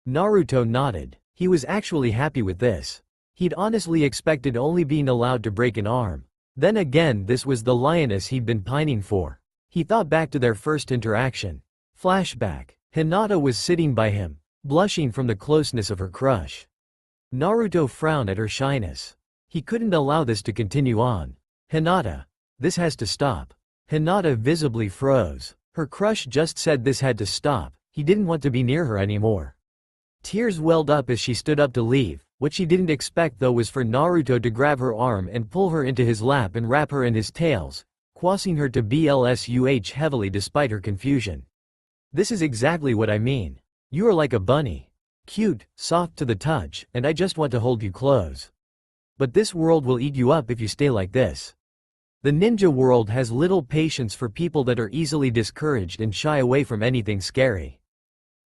Naruto nodded. He was actually happy with this. He'd honestly expected only being allowed to break an arm. Then again, this was the lioness he'd been pining for. He thought back to their first interaction. Flashback. Hinata was sitting by him, blushing from the closeness of her crush. Naruto frowned at her shyness. He couldn't allow this to continue on. Hinata. This has to stop. Hinata visibly froze. Her crush just said this had to stop. He didn't want to be near her anymore. Tears welled up as she stood up to leave. What she didn't expect, though, was for Naruto to grab her arm and pull her into his lap and wrap her in his tails, causing her to blush heavily despite her confusion. This is exactly what I mean. You are like a bunny. Cute, soft to the touch, and I just want to hold you close. But this world will eat you up if you stay like this. The ninja world has little patience for people that are easily discouraged and shy away from anything scary.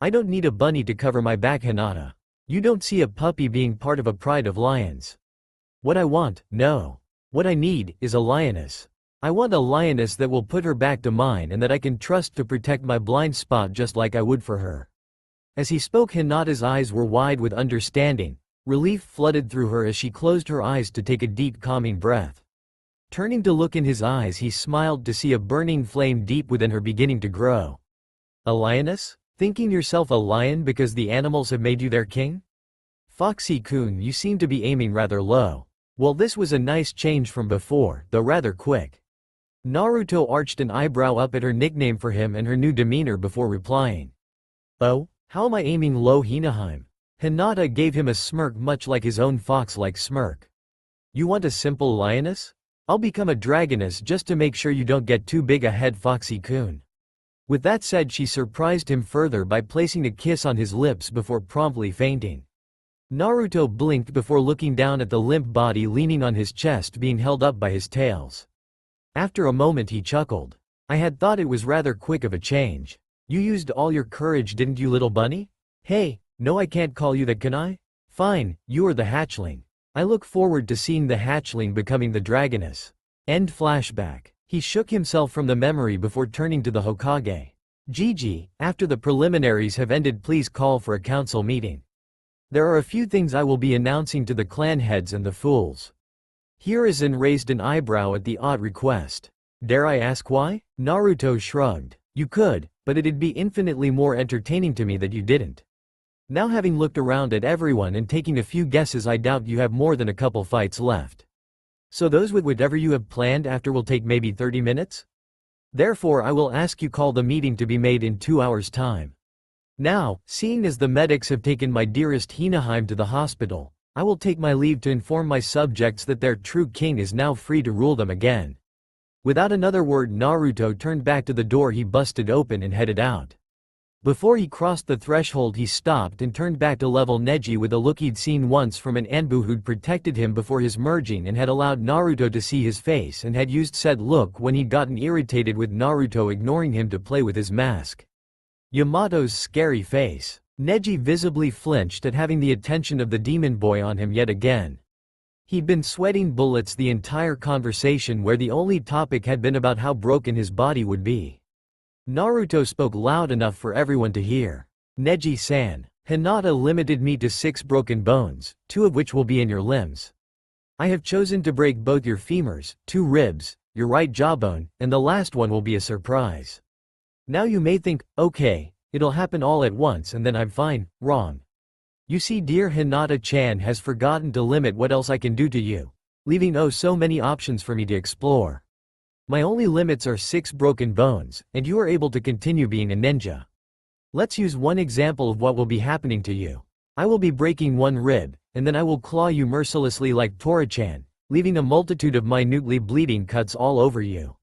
I don't need a bunny to cover my back, Hinata. You don't see a puppy being part of a pride of lions. What I want, no. What I need, is a lioness. I want a lioness that will put her back to mine and that I can trust to protect my blind spot just like I would for her. As he spoke, Hinata's eyes were wide with understanding. Relief flooded through her as she closed her eyes to take a deep calming breath. Turning to look in his eyes, he smiled to see a burning flame deep within her beginning to grow. A lioness? Thinking yourself a lion because the animals have made you their king? Foxy-kun, you seem to be aiming rather low. Well, this was a nice change from before, though rather quick. Naruto arched an eyebrow up at her nickname for him and her new demeanor before replying. Oh? How am I aiming low, Hinaheim? Hinata gave him a smirk much like his own fox-like smirk. You want a simple lioness? I'll become a dragoness just to make sure you don't get too big a head, Foxy-kun. With that said, she surprised him further by placing a kiss on his lips before promptly fainting. Naruto blinked before looking down at the limp body leaning on his chest being held up by his tails. After a moment he chuckled. I had thought it was rather quick of a change. You used all your courage, didn't you, little bunny? Hey, no, I can't call you that, can I? Fine, you are the hatchling. I look forward to seeing the hatchling becoming the dragoness. End flashback. He shook himself from the memory before turning to the Hokage. Gigi, after the preliminaries have ended, please call for a council meeting. There are a few things I will be announcing to the clan heads and the fools. Hiruzen raised an eyebrow at the odd request. Dare I ask why? Naruto shrugged. You could, but it'd be infinitely more entertaining to me that you didn't. Now, having looked around at everyone and taking a few guesses, I doubt you have more than a couple fights left. So those with whatever you have planned after will take maybe 30 minutes? Therefore I will ask you call the meeting to be made in 2 hours' time. Now, seeing as the medics have taken my dearest Hinaheim to the hospital, I will take my leave to inform my subjects that their true king is now free to rule them again. Without another word, Naruto turned back to the door he busted open and headed out. Before he crossed the threshold, he stopped and turned back to level Neji with a look he'd seen once from an Anbu who'd protected him before his merging and had allowed Naruto to see his face, and had used said look when he'd gotten irritated with Naruto ignoring him to play with his mask. Yamato's scary face. Neji visibly flinched at having the attention of the demon boy on him yet again. He'd been sweating bullets the entire conversation, where the only topic had been about how broken his body would be. Naruto spoke loud enough for everyone to hear. Neji-san, Hinata limited me to 6 broken bones, 2 of which will be in your limbs. I have chosen to break both your femurs, 2 ribs, your right jawbone, and the last one will be a surprise. Now you may think, okay, it'll happen all at once and then I'm fine. Wrong. You see, dear Hinata-chan has forgotten to limit what else I can do to you, leaving oh so many options for me to explore. My only limits are 6 broken bones, and you are able to continue being a ninja. Let's use one example of what will be happening to you. I will be breaking 1 rib, and then I will claw you mercilessly like Tora-chan, leaving a multitude of minutely bleeding cuts all over you.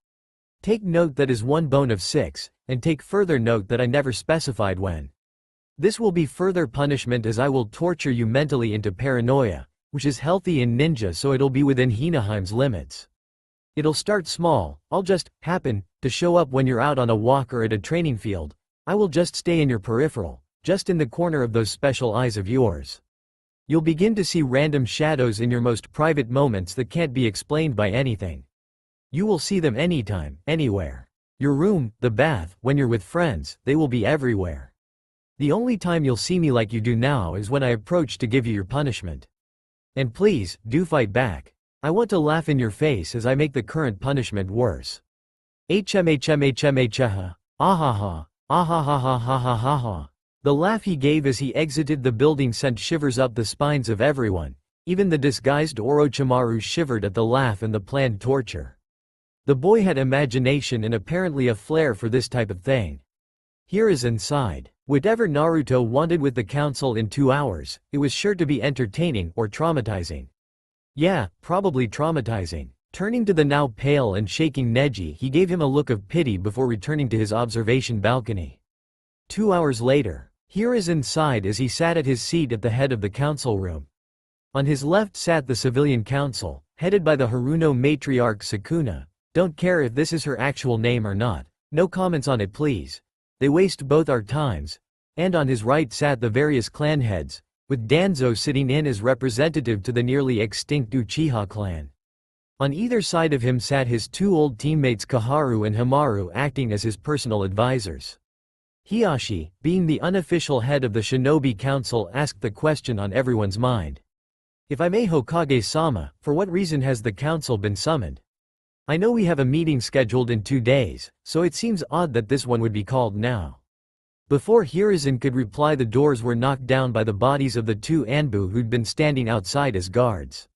Take note that is 1 bone of 6, and take further note that I never specified when. This will be further punishment, as I will torture you mentally into paranoia, which is healthy in ninja, so it'll be within Hinaheim's limits. It'll start small. I'll just happen to show up when you're out on a walk or at a training field. I will just stay in your peripheral, just in the corner of those special eyes of yours. You'll begin to see random shadows in your most private moments that can't be explained by anything. You will see them anytime, anywhere. Your room, the bath, when you're with friends, they will be everywhere. The only time you'll see me like you do now is when I approach to give you your punishment. And please, do fight back. I want to laugh in your face as I make the current punishment worse. HMHMHMHH. Ahaha. Ahahahahahaha. The laugh he gave as he exited the building sent shivers up the spines of everyone. Even the disguised Orochimaru shivered at the laugh and the planned torture. The boy had imagination and apparently a flair for this type of thing. Hiruzen sighed. Whatever Naruto wanted with the council in 2 hours, it was sure to be entertaining or traumatizing. Yeah, probably traumatizing. Turning to the now pale and shaking Neji, he gave him a look of pity before returning to his observation balcony. 2 hours later, Hiruzen sighed as he sat at his seat at the head of the council room. On his left sat the civilian council, headed by the Haruno matriarch Sukuna. Don't care if this is her actual name or not. No comments on it, please. They waste both our times. And on his right sat the various clan heads, with Danzo sitting in as representative to the nearly extinct Uchiha clan. On either side of him sat his two old teammates Kaharu and Hamaru acting as his personal advisors. Hiyashi, being the unofficial head of the Shinobi Council, asked the question on everyone's mind. If I may, Hokage-sama, for what reason has the council been summoned? I know we have a meeting scheduled in 2 days, so it seems odd that this one would be called now. Before Hiruzen could reply, the doors were knocked down by the bodies of the two Anbu who'd been standing outside as guards.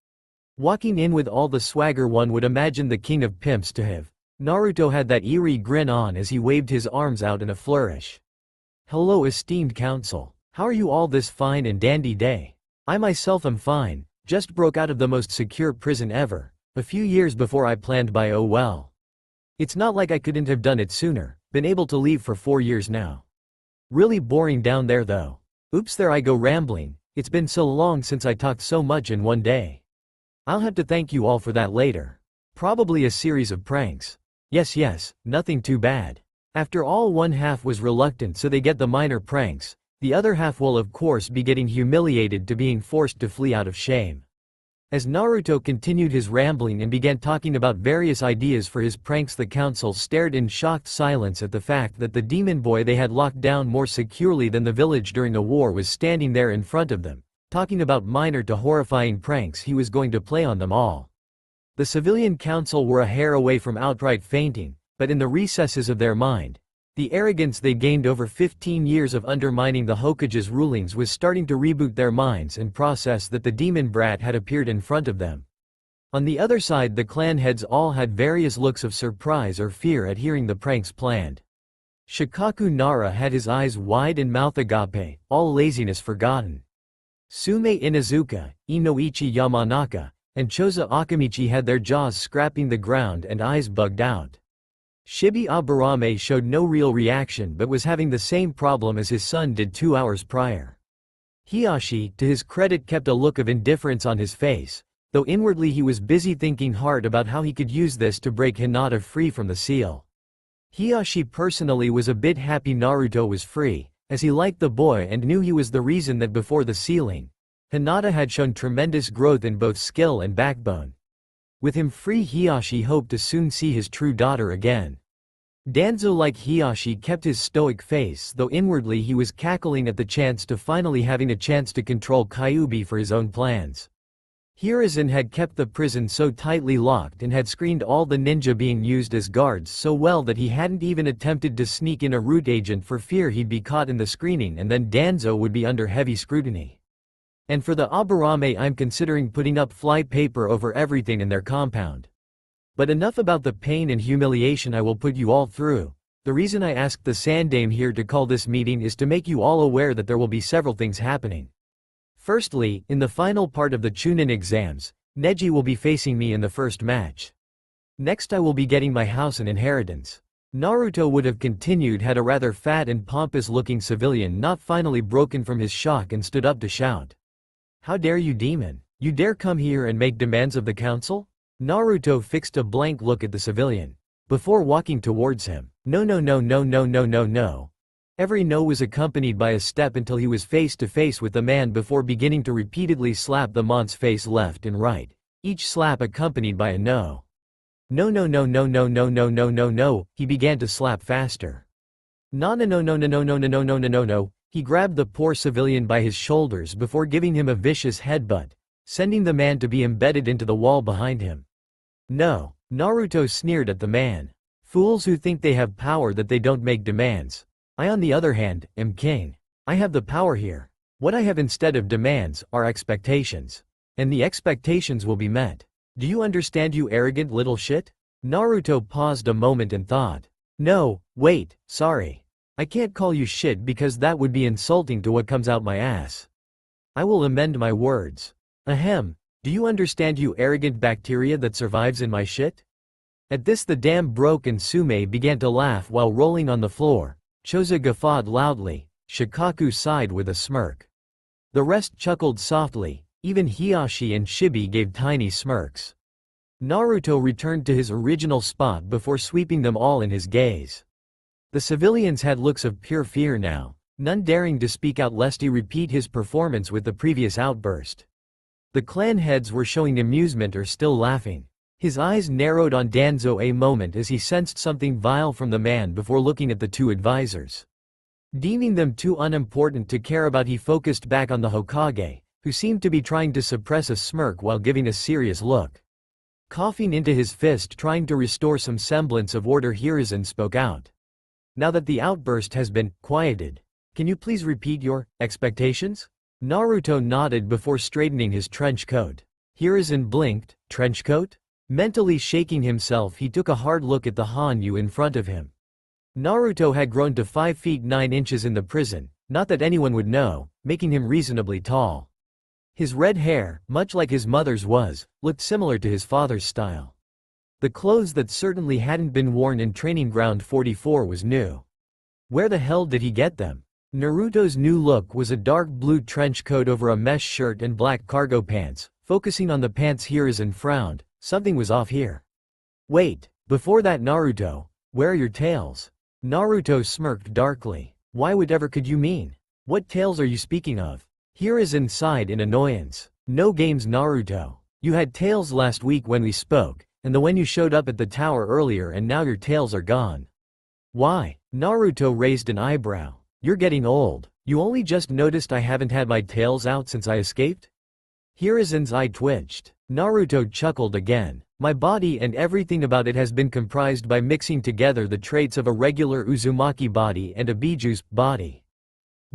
Walking in with all the swagger one would imagine the king of pimps to have, Naruto had that eerie grin on as he waved his arms out in a flourish. Hello esteemed council. How are you all this fine and dandy day? I myself am fine, just broke out of the most secure prison ever, a few years before I planned by. Oh well. It's not like I couldn't have done it sooner, been able to leave for 4 years now. Really boring down there though. Oops, there I go rambling, it's been so long since I talked so much in one day. I'll have to thank you all for that later. Probably a series of pranks. Yes, nothing too bad. After all, one half was reluctant, so they get the minor pranks, the other half will of course be getting humiliated to being forced to flee out of shame. As Naruto continued his rambling and began talking about various ideas for his pranks, the council stared in shocked silence at the fact that the demon boy they had locked down more securely than the village during the war was standing there in front of them, talking about minor to horrifying pranks he was going to play on them all. The civilian council were a hair away from outright fainting, but in the recesses of their mind, the arrogance they gained over 15 years of undermining the Hokage's rulings was starting to reboot their minds and process that the demon brat had appeared in front of them. On the other side, the clan heads all had various looks of surprise or fear at hearing the pranks planned. Shikaku Nara had his eyes wide and mouth agape, all laziness forgotten. Sume Inuzuka, Inoichi Yamanaka, and Choza Akamichi had their jaws scraping the ground and eyes bugged out. Shibi Aburame showed no real reaction but was having the same problem as his son did 2 hours prior. Hiyashi, to his credit, kept a look of indifference on his face, though inwardly he was busy thinking hard about how he could use this to break Hinata free from the seal. Hiyashi personally was a bit happy Naruto was free, as he liked the boy and knew he was the reason that before the sealing, Hinata had shown tremendous growth in both skill and backbone. With him free, Hiyashi hoped to soon see his true daughter again. Danzo, like Hiyashi, kept his stoic face, though inwardly he was cackling at the chance to finally having a chance to control Kyuubi for his own plans. Hiruzen had kept the prison so tightly locked and had screened all the ninja being used as guards so well that he hadn't even attempted to sneak in a root agent for fear he'd be caught in the screening and then Danzo would be under heavy scrutiny. And for the Aburame, I'm considering putting up fly paper over everything in their compound. But enough about the pain and humiliation I will put you all through. The reason I asked the Sandame here to call this meeting is to make you all aware that there will be several things happening. Firstly, in the final part of the Chunin exams, Neji will be facing me in the first match. Next, I will be getting my house and inheritance. Naruto would have continued had a rather fat and pompous-looking civilian not finally broken from his shock and stood up to shout. How dare you, demon? You dare come here and make demands of the council? Naruto fixed a blank look at the civilian, before walking towards him. No. Every no was accompanied by a step until he was face to face with the man before beginning to repeatedly slap the man's face left and right, each slap accompanied by a no. No, he began to slap faster. No. He grabbed the poor civilian by his shoulders before giving him a vicious headbutt, sending the man to be embedded into the wall behind him. No, Naruto sneered at the man. Fools who think they have power that they don't make demands. I, on the other hand, am king. I have the power here. What I have instead of demands are expectations. And the expectations will be met. Do you understand, you arrogant little shit? Naruto paused a moment and thought. No, wait, sorry. I can't call you shit because that would be insulting to what comes out my ass. I will amend my words. Ahem, do you understand, you arrogant bacteria that survives in my shit? At this the dam broke and Sume began to laugh while rolling on the floor. Choza guffawed loudly, Shikaku sighed with a smirk. The rest chuckled softly, even Hiyashi and Shibi gave tiny smirks. Naruto returned to his original spot before sweeping them all in his gaze. The civilians had looks of pure fear now, none daring to speak out lest he repeat his performance with the previous outburst. The clan heads were showing amusement or still laughing. His eyes narrowed on Danzo a moment as he sensed something vile from the man before looking at the two advisors. Deeming them too unimportant to care about, he focused back on the Hokage, who seemed to be trying to suppress a smirk while giving a serious look. Coughing into his fist, trying to restore some semblance of order, Hiruzen spoke out. Now that the outburst has been quieted, can you please repeat your expectations? Naruto nodded before straightening his trench coat. Hiruzen blinked. Trench coat? Mentally shaking himself, he took a hard look at the Hanyu in front of him. Naruto had grown to 5 feet 9 inches in the prison, not that anyone would know, making him reasonably tall. His red hair, much like his mother's was, looked similar to his father's style. The clothes that certainly hadn't been worn in Training Ground 44 was new. Where the hell did he get them? Naruto's new look was a dark blue trench coat over a mesh shirt and black cargo pants. Focusing on the pants, Hiruzen frowned. Something was off here. Wait, before that, Naruto, where are your tails? Naruto smirked darkly. Why whatever could you mean? What tails are you speaking of? Hiruzen sighed in annoyance. No games, Naruto. You had tails last week when we spoke, and when you showed up at the tower earlier, and now your tails are gone. Why? Naruto raised an eyebrow. You're getting old. You only just noticed I haven't had my tails out since I escaped? Hiruzen's eye twitched. Naruto chuckled again. My body and everything about it has been comprised by mixing together the traits of a regular Uzumaki body and a Biju's body.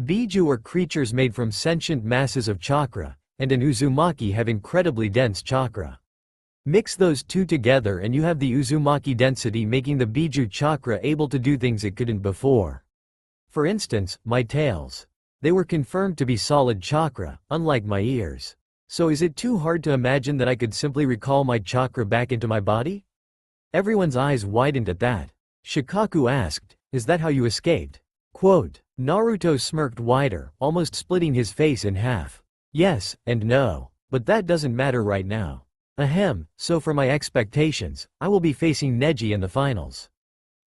Biju are creatures made from sentient masses of chakra, and an Uzumaki have incredibly dense chakra. Mix those two together and you have the Uzumaki density, making the Biju chakra able to do things it couldn't before. For instance, my tails. They were confirmed to be solid chakra, unlike my ears. So is it too hard to imagine that I could simply recall my chakra back into my body? Everyone's eyes widened at that. Shikaku asked, is that how you escaped? Quote. Naruto smirked wider, almost splitting his face in half. Yes, and no. But that doesn't matter right now. Ahem, so for my expectations, I will be facing Neji in the finals.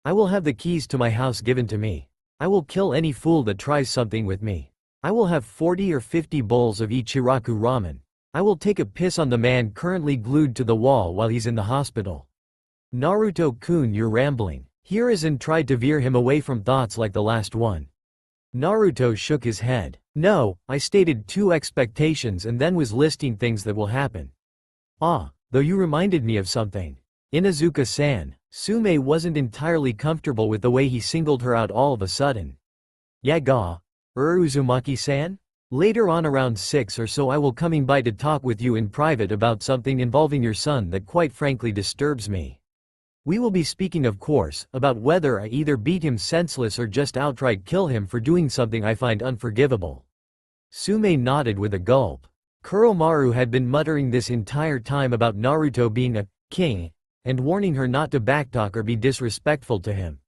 I will have the keys to my house given to me. I will kill any fool that tries something with me. I will have 40 or 50 bowls of Ichiraku ramen. I will take a piss on the man currently glued to the wall while he's in the hospital. Naruto-kun, you're rambling. Hiruzen tried to veer him away from thoughts like the last one. Naruto shook his head. No, I stated 2 expectations and then was listing things that will happen. Ah, though you reminded me of something. Inuzuka-san, Sume wasn't entirely comfortable with the way he singled her out all of a sudden. Yaga? Uzumaki-san? Later on around 6 or so I will coming by to talk with you in private about something involving your son that quite frankly disturbs me. We will be speaking, of course, about whether I either beat him senseless or just outright kill him for doing something I find unforgivable. Sume nodded with a gulp. Kuromaru had been muttering this entire time about Naruto being a king, and warning her not to backtalk or be disrespectful to him.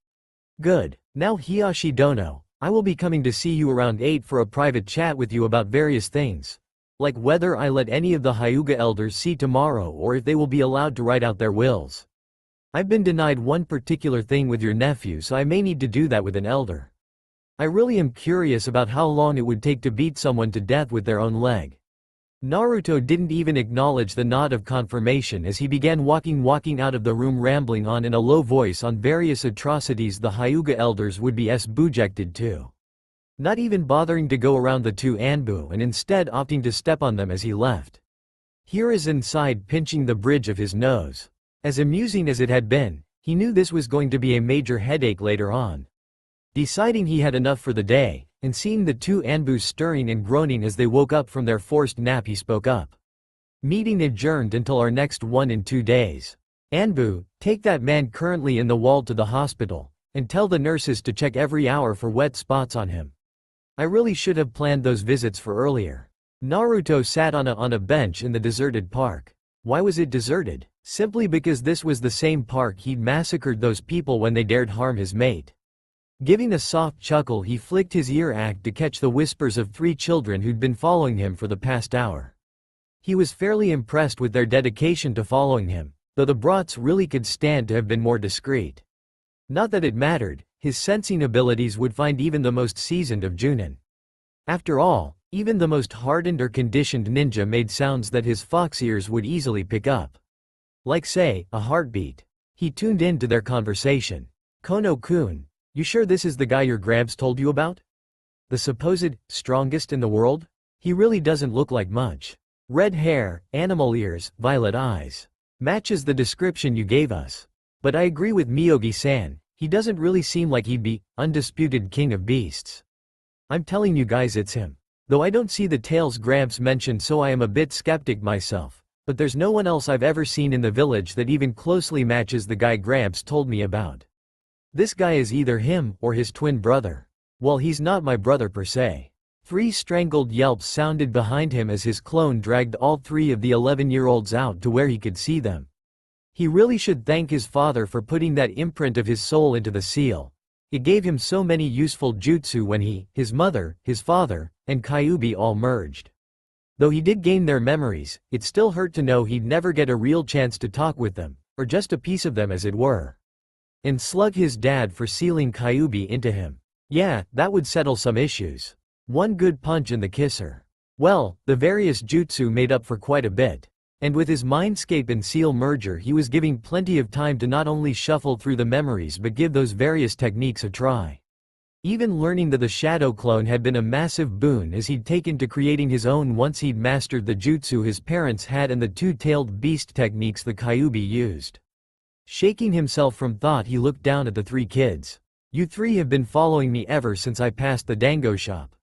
Good. Now Hiyashi Dono, I will be coming to see you around 8 for a private chat with you about various things. Like whether I let any of the Hyuga elders see tomorrow or if they will be allowed to write out their wills. I've been denied one particular thing with your nephew, so I may need to do that with an elder. I really am curious about how long it would take to beat someone to death with their own leg. Naruto didn't even acknowledge the nod of confirmation as he began walking out of the room, rambling on in a low voice on various atrocities the Hyuga elders would be subjected to. Not even bothering to go around the 2 Anbu and instead opting to step on them as he left. Hiruzen sighed, pinching the bridge of his nose. As amusing as it had been, he knew this was going to be a major headache later on. Deciding he had enough for the day, and seeing the 2 Anbus stirring and groaning as they woke up from their forced nap, he spoke up. Meeting adjourned until our next one in 2 days. Anbu, take that man currently in the wall to the hospital, and tell the nurses to check every hour for wet spots on him. I really should have planned those visits for earlier. Naruto sat on a bench in the deserted park. Why was it deserted? Simply because this was the same park he'd massacred those people when they dared harm his mate. Giving a soft chuckle, he flicked his ear act to catch the whispers of 3 children who'd been following him for the past hour. He was fairly impressed with their dedication to following him, though the brats really could stand to have been more discreet. Not that it mattered, His sensing abilities would find even the most seasoned of Junin. After all, even the most hardened or conditioned ninja made sounds that his fox ears would easily pick up. Like say, a heartbeat. He tuned in to their conversation. "Kono-kun, you sure this is the guy your Grabs told you about? The supposed strongest in the world? He really doesn't look like much. Red hair, animal ears, violet eyes. Matches the description you gave us. But I agree with Miyogi-san, he doesn't really seem like he'd be undisputed king of beasts. I'm telling you guys it's him. Though I don't see the tales Grabs mentioned, so I am a bit skeptic myself, but there's no one else I've ever seen in the village that even closely matches the guy Grabs told me about. This guy is either him or his twin brother. Well, he's not my brother per se." 3 strangled yelps sounded behind him as his clone dragged all 3 of the 11-year-olds out to where he could see them. He really should thank his father for putting that imprint of his soul into the seal. It gave him so many useful jutsu when he, his mother, his father, and Kyuubi all merged. Though he did gain their memories, it still hurt to know he'd never get a real chance to talk with them, or just a piece of them as it were. And slug his dad for sealing Kyuubi into him. Yeah, that would settle some issues. One good punch in the kisser. Well, the various jutsu made up for quite a bit. And with his mindscape and seal merger, he was giving plenty of time to not only shuffle through the memories but give those various techniques a try. Even learning that the shadow clone had been a massive boon as he'd taken to creating his own once he'd mastered the jutsu his parents had and the two-tailed beast techniques the Kyuubi used. Shaking himself from thought, he looked down at the 3 kids. "You 3 have been following me ever since I passed the dango shop.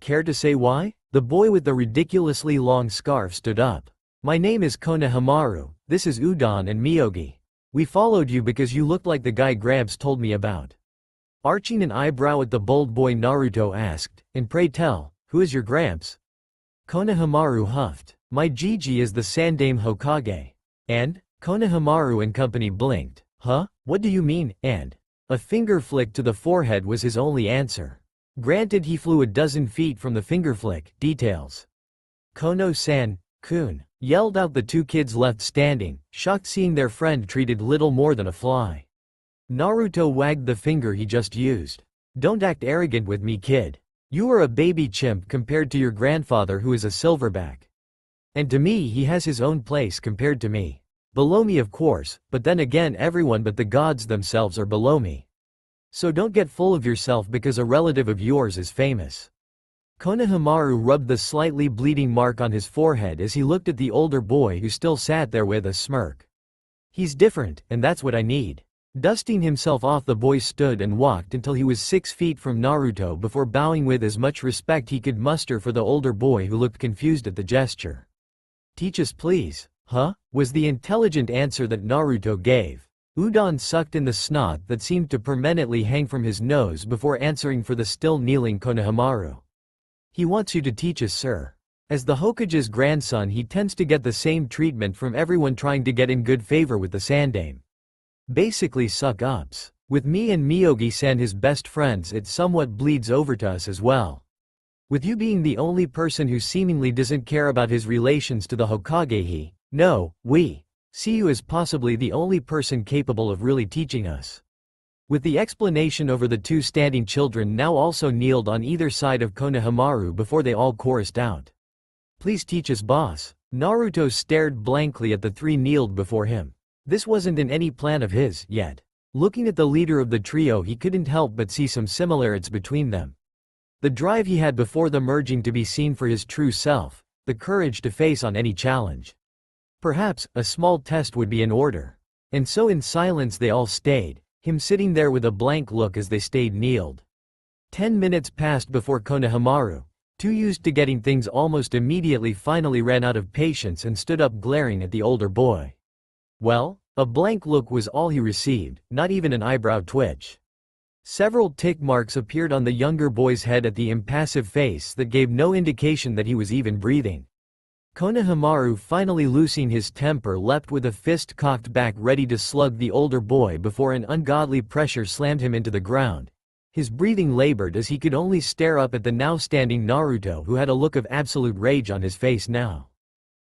Care to say why?" The boy with the ridiculously long scarf stood up. "My name is Konohamaru, this is Udon and Miyogi. We followed you because you looked like the guy Grabs told me about." Arching an eyebrow at the bold boy, Naruto asked, "And pray tell, who is your Grabs?" Konohamaru huffed. "My Gigi is the Sandame Hokage." "And?" Konohamaru and company blinked. "Huh? What do you mean, and?" A finger flick to the forehead was his only answer. Granted, he flew a dozen feet from the finger flick. Details. "Kono-san, kun," yelled out the 2 kids left standing, shocked seeing their friend treated little more than a fly. Naruto wagged the finger he just used. "Don't act arrogant with me, kid. You are a baby chimp compared to your grandfather who is a silverback. And to me he has his own place compared to me. Below me of course, but then again everyone but the gods themselves are below me. So don't get full of yourself because a relative of yours is famous." Konohamaru rubbed the slightly bleeding mark on his forehead as he looked at the older boy who still sat there with a smirk. "He's different, and that's what I need." Dusting himself off, the boy stood and walked until he was 6 feet from Naruto before bowing with as much respect he could muster for the older boy who looked confused at the gesture. "Teach us please." "Huh?" was the intelligent answer that Naruto gave. Udon sucked in the snot that seemed to permanently hang from his nose before answering for the still kneeling Konohamaru. "He wants you to teach us, sir. As the Hokage's grandson, he tends to get the same treatment from everyone trying to get in good favor with the Sandame. Basically suck-ups. With me and Miyogi-san his best friends, it somewhat bleeds over to us as well. With you being the only person who seemingly doesn't care about his relations to the Hokage, we see you as possibly the only person capable of really teaching us." With the explanation over, the 2 standing children now also kneeled on either side of Konohamaru before they all chorused out, "Please teach us, boss." Naruto stared blankly at the 3 kneeled before him. This wasn't in any plan of his, yet. Looking at the leader of the trio, he couldn't help but see some similarities between them. The drive he had before the merging to be seen for his true self, the courage to face on any challenge. Perhaps a small test would be in order. And so in silence they all stayed, him sitting there with a blank look as they stayed kneeled. 10 minutes passed before Konohamaru, too used to getting things almost immediately, finally ran out of patience and stood up glaring at the older boy. Well, a blank look was all he received, not even an eyebrow twitch. Several tick marks appeared on the younger boy's head at the impassive face that gave no indication that he was even breathing. Konohamaru, finally losing his temper, leapt with a fist cocked back ready to slug the older boy before an ungodly pressure slammed him into the ground. His breathing labored as he could only stare up at the now standing Naruto, who had a look of absolute rage on his face now.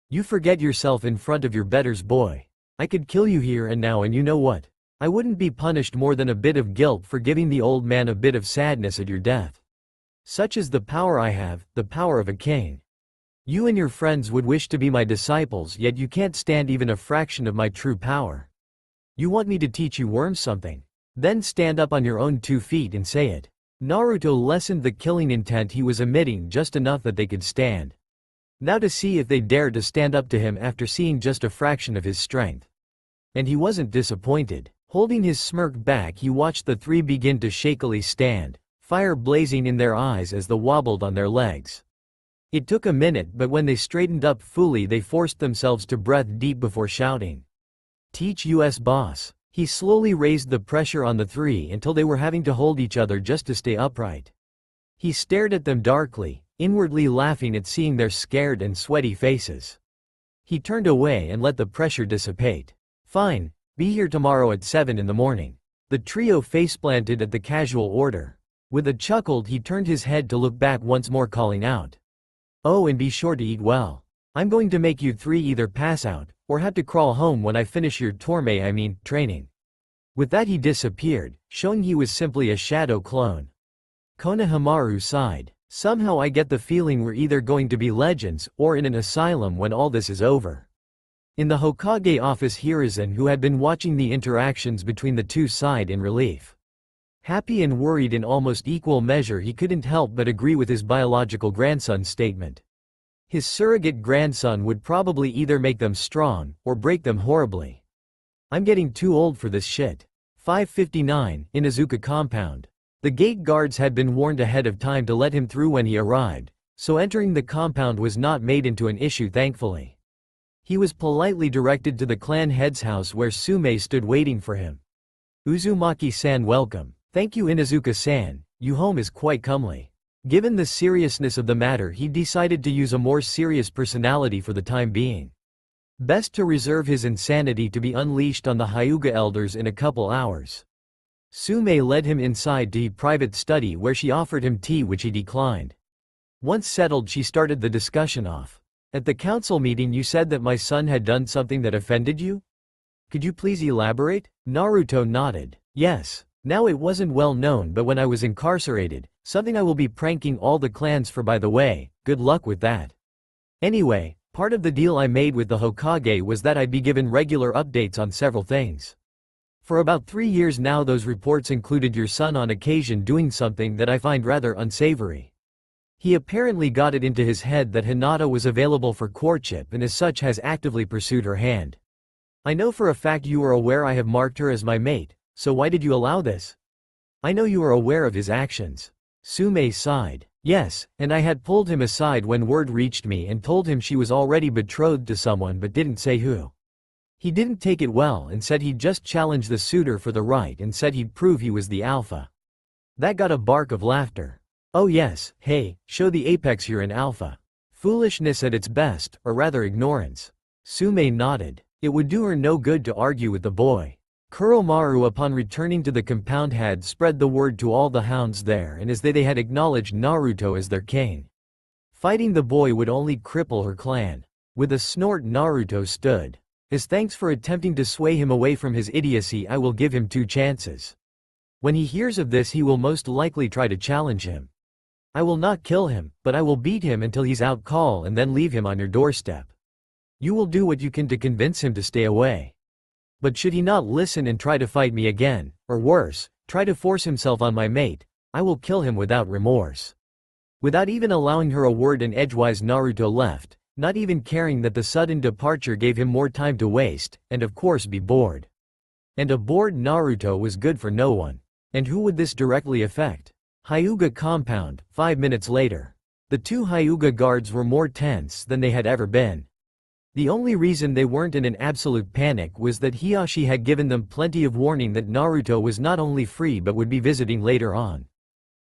"You forget yourself in front of your betters, boy. I could kill you here and now, and you know what? I wouldn't be punished more than a bit of guilt for giving the old man a bit of sadness at your death. Such is the power I have, the power of a king. You and your friends would wish to be my disciples, yet you can't stand even a fraction of my true power. You want me to teach you worms something? Then stand up on your own 2 feet and say it. Naruto lessened the killing intent he was emitting just enough that they could stand. Now to see if they dared to stand up to him after seeing just a fraction of his strength. And he wasn't disappointed. Holding his smirk back, he watched the 3 begin to shakily stand, fire blazing in their eyes as they wobbled on their legs. It took a minute, but when they straightened up fully they forced themselves to breath deep before shouting, "Teach us, boss." He slowly raised the pressure on the 3 until they were having to hold each other just to stay upright. He stared at them darkly, inwardly laughing at seeing their scared and sweaty faces. He turned away and let the pressure dissipate. "Fine, be here tomorrow at 7 in the morning." The trio faceplanted at the casual order. With a chuckle he turned his head to look back once more, calling out, "Oh, and be sure to eat well. I'm going to make you 3 either pass out, or have to crawl home when I finish your training." With that he disappeared, showing he was simply a shadow clone. Konohamaru sighed. Somehow I get the feeling we're either going to be legends or in an asylum when all this is over. In the Hokage office, Hiruzen, who had been watching the interactions between the 2, sighed in relief. Happy and worried in almost equal measure, he couldn't help but agree with his biological grandson's statement. His surrogate grandson would probably either make them strong, or break them horribly. I'm getting too old for this shit. 5:59, Inuzuka compound. The gate guards had been warned ahead of time to let him through when he arrived, so entering the compound was not made into an issue, thankfully. He was politely directed to the clan head's house where Sume stood waiting for him. "Uzumaki-san, welcome." "Thank you, Inuzuka-san, your home is quite comely." Given the seriousness of the matter, he decided to use a more serious personality for the time being. Best to reserve his insanity to be unleashed on the Hyuga elders in a couple hours. Sume led him inside to a private study where she offered him tea, which he declined. Once settled, she started the discussion off. "At the council meeting you said that my son had done something that offended you? Could you please elaborate?" Naruto nodded. "Yes. Now it wasn't well known, but when I was incarcerated, something I will be pranking all the clans for, by the way, good luck with that. Anyway, part of the deal I made with the Hokage was that I'd be given regular updates on several things. For about 3 years now those reports included your son on occasion doing something that I find rather unsavory. He apparently got it into his head that Hinata was available for courtship and as such has actively pursued her hand. I know for a fact you are aware I have marked her as my mate, so why did you allow this? I know you are aware of his actions." Sume sighed. "Yes, and I had pulled him aside when word reached me and told him she was already betrothed to someone but didn't say who. He didn't take it well and said he'd just challenge the suitor for the right and said he'd prove he was the alpha." That got a bark of laughter. "Oh yes, hey, show the apex you're an alpha." Foolishness at its best, or rather ignorance. Sume nodded. It would do her no good to argue with the boy. Kuromaru upon returning to the compound had spread the word to all the hounds there, and as they had acknowledged Naruto as their king. Fighting the boy would only cripple her clan. With a snort Naruto stood. "As thanks for attempting to sway him away from his idiocy, I will give him 2 chances. When he hears of this he will most likely try to challenge him. I will not kill him, but I will beat him until he's out call and then leave him on your doorstep. You will do what you can to convince him to stay away. But should he not listen and try to fight me again, or worse, try to force himself on my mate, I will kill him without remorse." Without even allowing her a word in edgewise, Naruto left, not even caring that the sudden departure gave him more time to waste, and of course be bored. And a bored Naruto was good for no one. And who would this directly affect? Hyuga compound, 5 minutes later. The 2 Hyuga guards were more tense than they had ever been. The only reason they weren't in an absolute panic was that Hiyashi had given them plenty of warning that Naruto was not only free but would be visiting later on.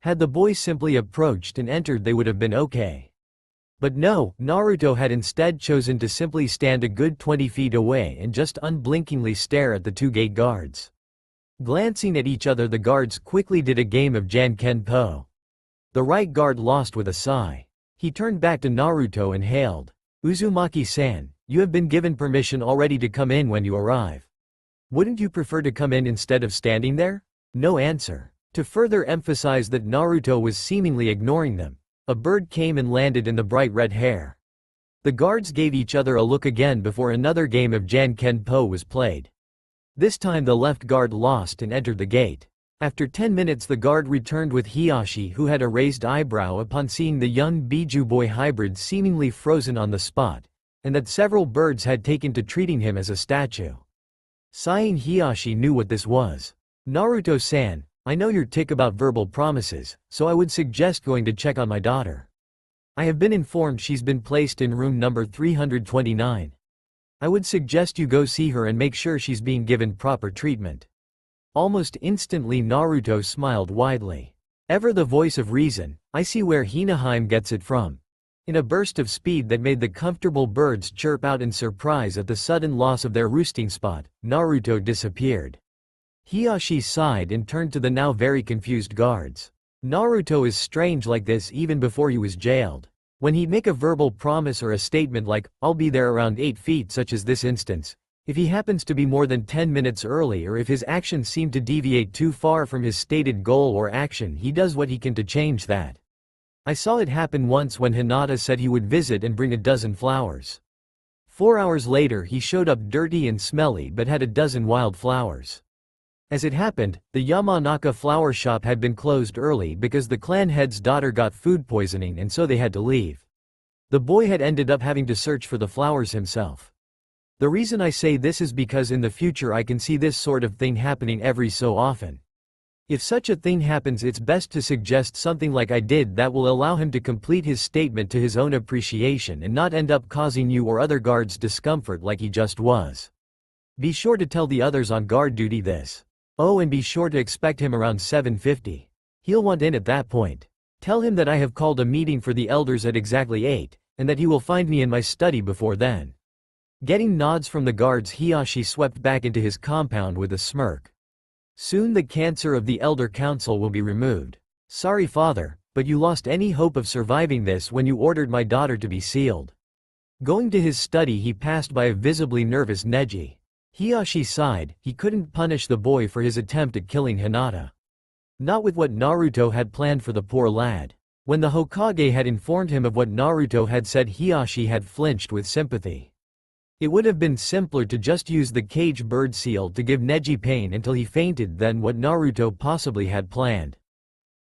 Had the boys simply approached and entered they would have been okay. But no, Naruto had instead chosen to simply stand a good 20 feet away and just unblinkingly stare at the 2 gate guards. Glancing at each other, the guards quickly did a game of Jankenpo. The right guard lost with a sigh. He turned back to Naruto and hailed, "Uzumaki-san, you have been given permission already to come in when you arrive." Wouldn't you prefer to come in instead of standing there? No answer. To further emphasize that Naruto was seemingly ignoring them, a bird came and landed in the bright red hair. The guards gave each other a look again before another game of Jankenpo was played. This time the left guard lost and entered the gate. After 10 minutes the guard returned with Hiyashi, who had a raised eyebrow upon seeing the young Biju boy hybrid seemingly frozen on the spot, and that several birds had taken to treating him as a statue. Sighing, Hiyashi knew what this was. Naruto-san, I know your tick about verbal promises, so I would suggest going to check on my daughter. I have been informed she's been placed in room number 329. I would suggest you go see her and make sure she's being given proper treatment. Almost instantly Naruto smiled widely. Ever the voice of reason, I see where Hinaheim gets it from. In a burst of speed that made the comfortable birds chirp out in surprise at the sudden loss of their roosting spot, Naruto disappeared. Hiyashi sighed and turned to the now very confused guards. Naruto is strange like this even before he was jailed. When he'd make a verbal promise or a statement like, I'll be there around 8 feet, such as this instance, if he happens to be more than 10 minutes early or if his actions seem to deviate too far from his stated goal or action, he does what he can to change that. I saw it happen once when Hinata said he would visit and bring a dozen flowers. 4 hours later he showed up dirty and smelly but had a dozen wild flowers. As it happened, the Yamanaka flower shop had been closed early because the clan head's daughter got food poisoning and so they had to leave. The boy had ended up having to search for the flowers himself. The reason I say this is because in the future I can see this sort of thing happening every so often. If such a thing happens, it's best to suggest something like I did that will allow him to complete his statement to his own appreciation and not end up causing you or other guards discomfort like he just was. Be sure to tell the others on guard duty this. Oh, and be sure to expect him around 7:50. He'll want in at that point. Tell him that I have called a meeting for the elders at exactly 8, and that he will find me in my study before then. Getting nods from the guards, Hiyashi swept back into his compound with a smirk. Soon the cancer of the Elder Council will be removed. Sorry father, but you lost any hope of surviving this when you ordered my daughter to be sealed. Going to his study he passed by a visibly nervous Neji. Hiyashi sighed, he couldn't punish the boy for his attempt at killing Hinata. Not with what Naruto had planned for the poor lad. When the Hokage had informed him of what Naruto had said, Hiyashi had flinched with sympathy. It would have been simpler to just use the cage bird seal to give Neji pain until he fainted than what Naruto possibly had planned.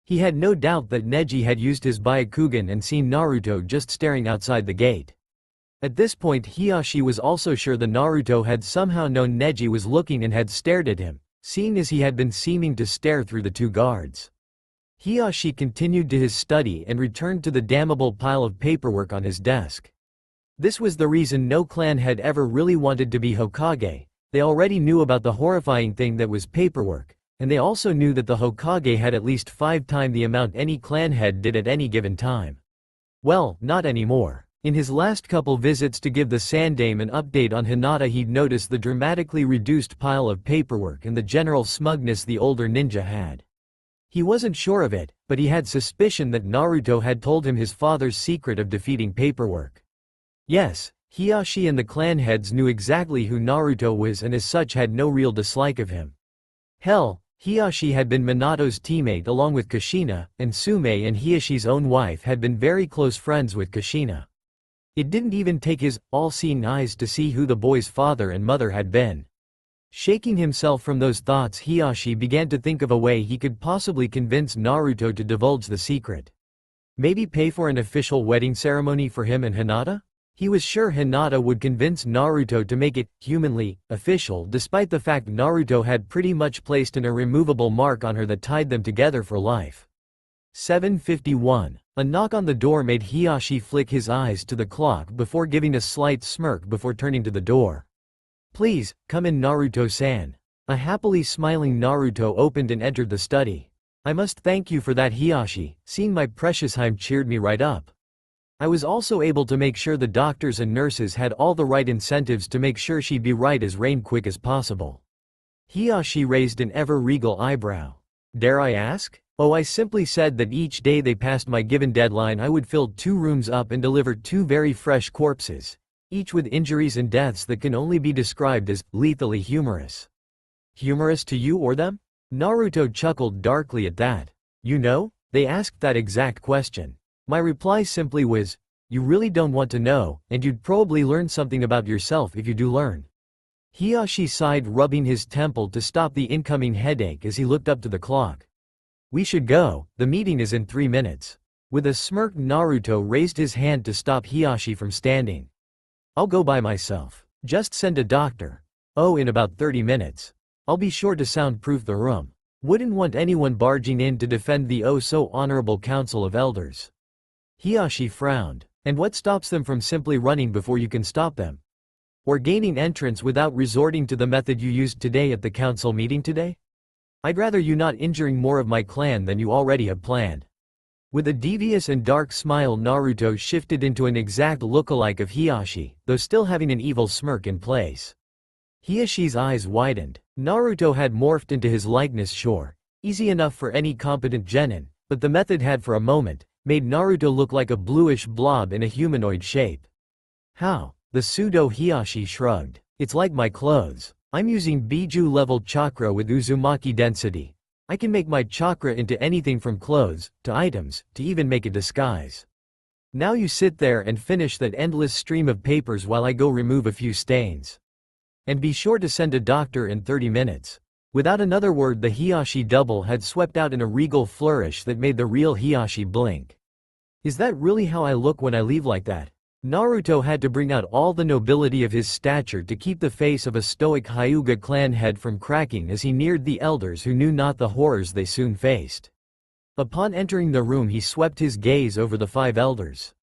He had no doubt that Neji had used his Byakugan and seen Naruto just staring outside the gate. At this point Hiyashi was also sure that Naruto had somehow known Neji was looking and had stared at him, seeing as he had been seeming to stare through the two guards. Hiyashi continued to his study and returned to the damnable pile of paperwork on his desk. This was the reason no clan had ever really wanted to be Hokage. They already knew about the horrifying thing that was paperwork, and they also knew that the Hokage had at least 5 times the amount any clan head did at any given time. Well, not anymore. In his last couple visits to give the Sandaime an update on Hinata, he'd noticed the dramatically reduced pile of paperwork and the general smugness the older ninja had. He wasn't sure of it, but he had suspicion that Naruto had told him his father's secret of defeating paperwork. Yes, Hiyashi and the clan heads knew exactly who Naruto was and as such had no real dislike of him. Hell, Hiyashi had been Minato's teammate along with Kushina, and Sume and Hiyashi's own wife had been very close friends with Kushina. It didn't even take his all-seeing eyes to see who the boy's father and mother had been. Shaking himself from those thoughts, Hiyashi began to think of a way he could possibly convince Naruto to divulge the secret. Maybe pay for an official wedding ceremony for him and Hinata? He was sure Hinata would convince Naruto to make it, humanly, official, despite the fact Naruto had pretty much placed an irremovable mark on her that tied them together for life. 7:51. A knock on the door made Hiyashi flick his eyes to the clock before giving a slight smirk before turning to the door. Please, come in Naruto-san. A happily smiling Naruto opened and entered the study. I must thank you for that, Hiyashi. Seeing my precious Heim cheered me right up. I was also able to make sure the doctors and nurses had all the right incentives to make sure she'd be right as rain quick as possible. Hiyashi raised an ever-regal eyebrow. Dare I ask? Oh, I simply said that each day they passed my given deadline I would fill 2 rooms up and deliver 2 very fresh corpses, each with injuries and deaths that can only be described as lethally humorous. Humorous to you or them? Naruto chuckled darkly at that. You know, they asked that exact question. My reply simply was, you really don't want to know, and you'd probably learn something about yourself if you do learn. Hiyashi sighed, rubbing his temple to stop the incoming headache as he looked up to the clock. We should go, the meeting is in 3 minutes. With a smirk, Naruto raised his hand to stop Hiyashi from standing. I'll go by myself. Just send a doctor. Oh, in about 30 minutes. I'll be sure to soundproof the room. Wouldn't want anyone barging in to defend the oh-so-honorable Council of Elders. Hiyashi frowned. And what stops them from simply running before you can stop them? Or gaining entrance without resorting to the method you used today at the council meeting today? I'd rather you not injuring more of my clan than you already have planned. With a devious and dark smile, Naruto shifted into an exact lookalike of Hiyashi, though still having an evil smirk in place. Hiyashi's eyes widened. Naruto had morphed into his likeness, sure. Easy enough for any competent genin, but the method had for a moment made Naruto look like a bluish blob in a humanoid shape. How? The pseudo Hiyashi shrugged. It's like my clothes. I'm using Biju level chakra with Uzumaki density. I can make my chakra into anything from clothes, to items, to even make a disguise. Now you sit there and finish that endless stream of papers while I go remove a few stains. And be sure to send a doctor in 30 minutes. Without another word, the Hiyashi double had swept out in a regal flourish that made the real Hiyashi blink. Is that really how I look when I leave like that? Naruto had to bring out all the nobility of his stature to keep the face of a stoic Hyuga clan head from cracking as he neared the elders who knew not the horrors they soon faced. Upon entering the room, he swept his gaze over the 5 elders.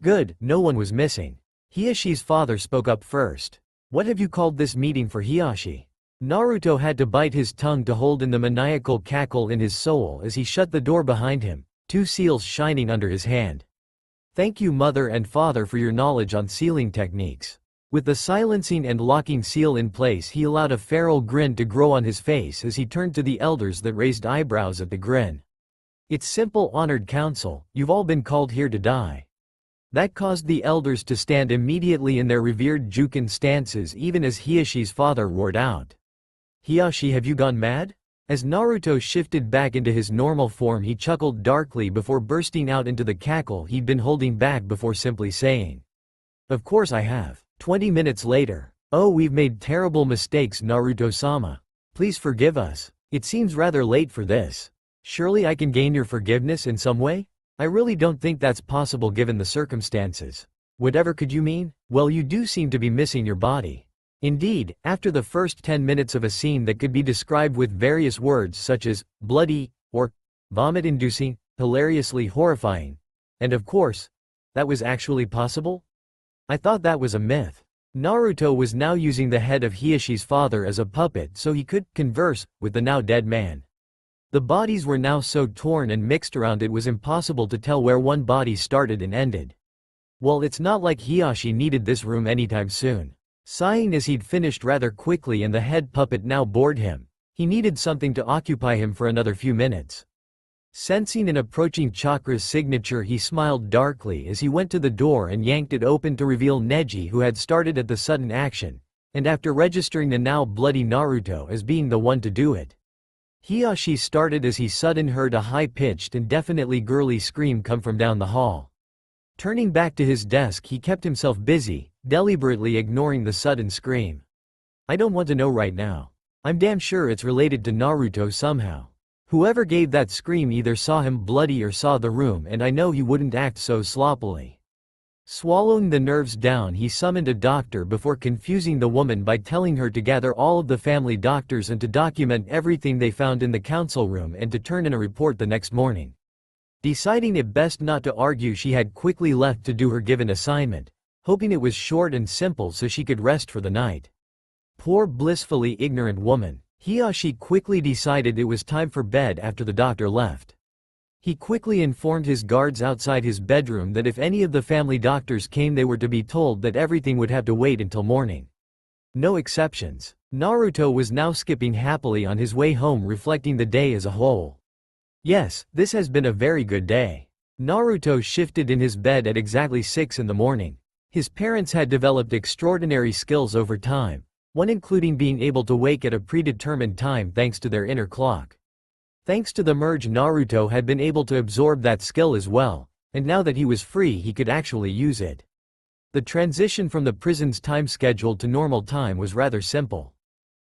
Good, no one was missing. Hiyashi's father spoke up first. What have you called this meeting for, Hiyashi? Naruto had to bite his tongue to hold in the maniacal cackle in his soul as he shut the door behind him, 2 seals shining under his hand. Thank you, mother and father, for your knowledge on sealing techniques. With the silencing and locking seal in place, he allowed a feral grin to grow on his face as he turned to the elders that raised eyebrows at the grin. It's simple, honored council, you've all been called here to die. That caused the elders to stand immediately in their revered Jukin stances even as Hiyashi's father roared out. Hiyashi, have you gone mad? As Naruto shifted back into his normal form, he chuckled darkly before bursting out into the cackle he'd been holding back before simply saying, Of course I have. 20 minutes later. Oh, we've made terrible mistakes, Naruto-sama. Please forgive us. It seems rather late for this. Surely I can gain your forgiveness in some way? I really don't think that's possible given the circumstances. Whatever could you mean? Well, you do seem to be missing your body. Indeed, after the first 10 minutes of a scene that could be described with various words such as bloody, or vomit-inducing, hilariously horrifying. And of course, that was actually possible? I thought that was a myth. Naruto was now using the head of Hiyashi's father as a puppet so he could converse with the now dead man. The bodies were now so torn and mixed around it was impossible to tell where one body started and ended. Well, it's not like Hiyashi needed this room anytime soon. Sighing as he'd finished rather quickly and the head puppet now bored him, he needed something to occupy him for another few minutes. Sensing an approaching chakra's signature, he smiled darkly as he went to the door and yanked it open to reveal Neji, who had started at the sudden action, and after registering the now bloody Naruto as being the one to do it. Hiyashi started as he suddenly heard a high-pitched and definitely girly scream come from down the hall. Turning back to his desk, he kept himself busy, deliberately ignoring the sudden scream. I don't want to know right now. I'm damn sure it's related to Naruto somehow. Whoever gave that scream either saw him bloody or saw the room, and I know he wouldn't act so sloppily. Swallowing the nerves down, he summoned a doctor before confusing the woman by telling her to gather all of the family doctors and to document everything they found in the council room and to turn in a report the next morning. Deciding it best not to argue, she had quickly left to do her given assignment, hoping it was short and simple so she could rest for the night. Poor blissfully ignorant woman. Hiyashi quickly decided it was time for bed after the doctor left. He quickly informed his guards outside his bedroom that if any of the family doctors came, they were to be told that everything would have to wait until morning. No exceptions. Naruto was now skipping happily on his way home, reflecting the day as a whole. Yes, this has been a very good day. Naruto shifted in his bed at exactly 6 in the morning. His parents had developed extraordinary skills over time, one including being able to wake at a predetermined time thanks to their inner clock. Thanks to the merge, Naruto had been able to absorb that skill as well, and now that he was free he could actually use it. The transition from the prison's time schedule to normal time was rather simple.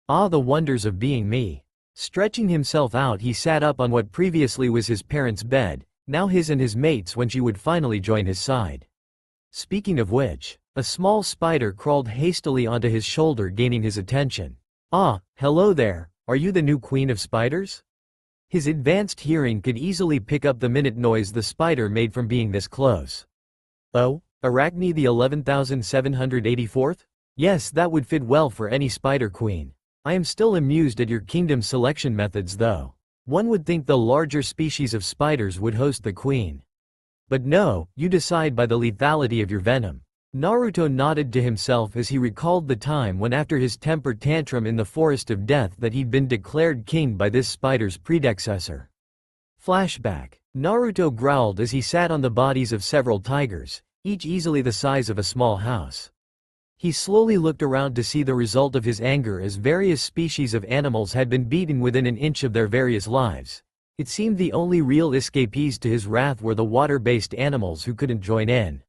Ah, the wonders of being me. Stretching himself out, he sat up on what previously was his parents' bed, now his and his mates when she would finally join his side. Speaking of which, a small spider crawled hastily onto his shoulder, gaining his attention. Ah, hello there, are you the new queen of spiders? His advanced hearing could easily pick up the minute noise the spider made from being this close. Oh? Arachne the 11,784th? Yes, that would fit well for any spider queen. I am still amused at your kingdom selection methods though. One would think the larger species of spiders would host the queen. But no, you decide by the lethality of your venom. Naruto nodded to himself as he recalled the time when after his temper tantrum in the Forest of Death that he'd been declared king by this spider's predecessor. Flashback. Naruto growled as he sat on the bodies of several tigers, each easily the size of a small house. He slowly looked around to see the result of his anger as various species of animals had been beaten within an inch of their various lives. It seemed the only real escapees to his wrath were the water-based animals who couldn't join in.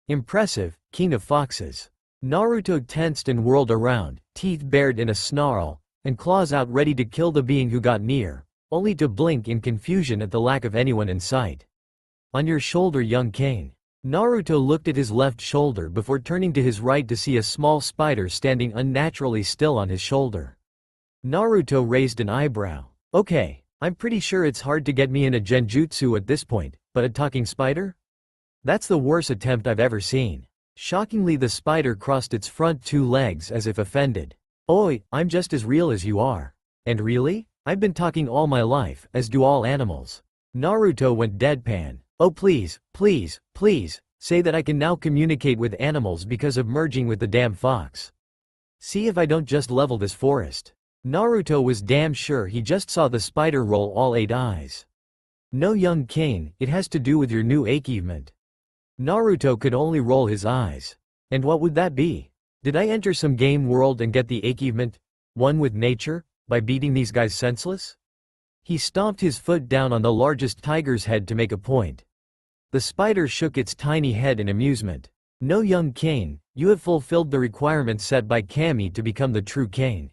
Impressive, King of Foxes. Naruto tensed and whirled around, teeth bared in a snarl, and claws out ready to kill the being who got near, only to blink in confusion at the lack of anyone in sight. On your shoulder, young king. Naruto looked at his left shoulder before turning to his right to see a small spider standing unnaturally still on his shoulder. Naruto raised an eyebrow. Okay, I'm pretty sure it's hard to get me in a genjutsu at this point, but a talking spider? That's the worst attempt I've ever seen. Shockingly, the spider crossed its front two legs as if offended. Oi, I'm just as real as you are. And really? I've been talking all my life, as do all animals. Naruto went deadpan. Oh please, please, please, say that I can now communicate with animals because of merging with the damn fox. See if I don't just level this forest. Naruto was damn sure he just saw the spider roll all 8 eyes. No, young king, it has to do with your new achievement. Naruto could only roll his eyes. And what would that be? Did I enter some game world and get the achievement, one with nature, by beating these guys senseless? He stomped his foot down on the largest tiger's head to make a point. The spider shook its tiny head in amusement. No, young king, you have fulfilled the requirements set by Kami to become the true king.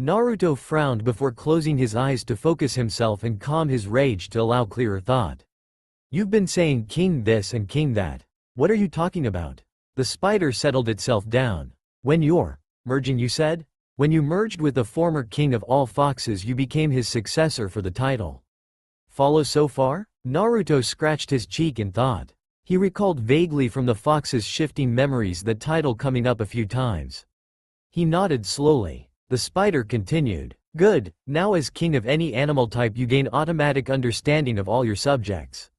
Naruto frowned before closing his eyes to focus himself and calm his rage to allow clearer thought. You've been saying king this and king that. What are you talking about? The spider settled itself down. When you're merging, you said? When you merged with the former king of all foxes, you became his successor for the title. Follow so far? Naruto scratched his cheek in thought. He recalled vaguely from the fox's shifting memories that title coming up a few times. He nodded slowly. The spider continued. Good, now as king of any animal type you gain automatic understanding of all your subjects.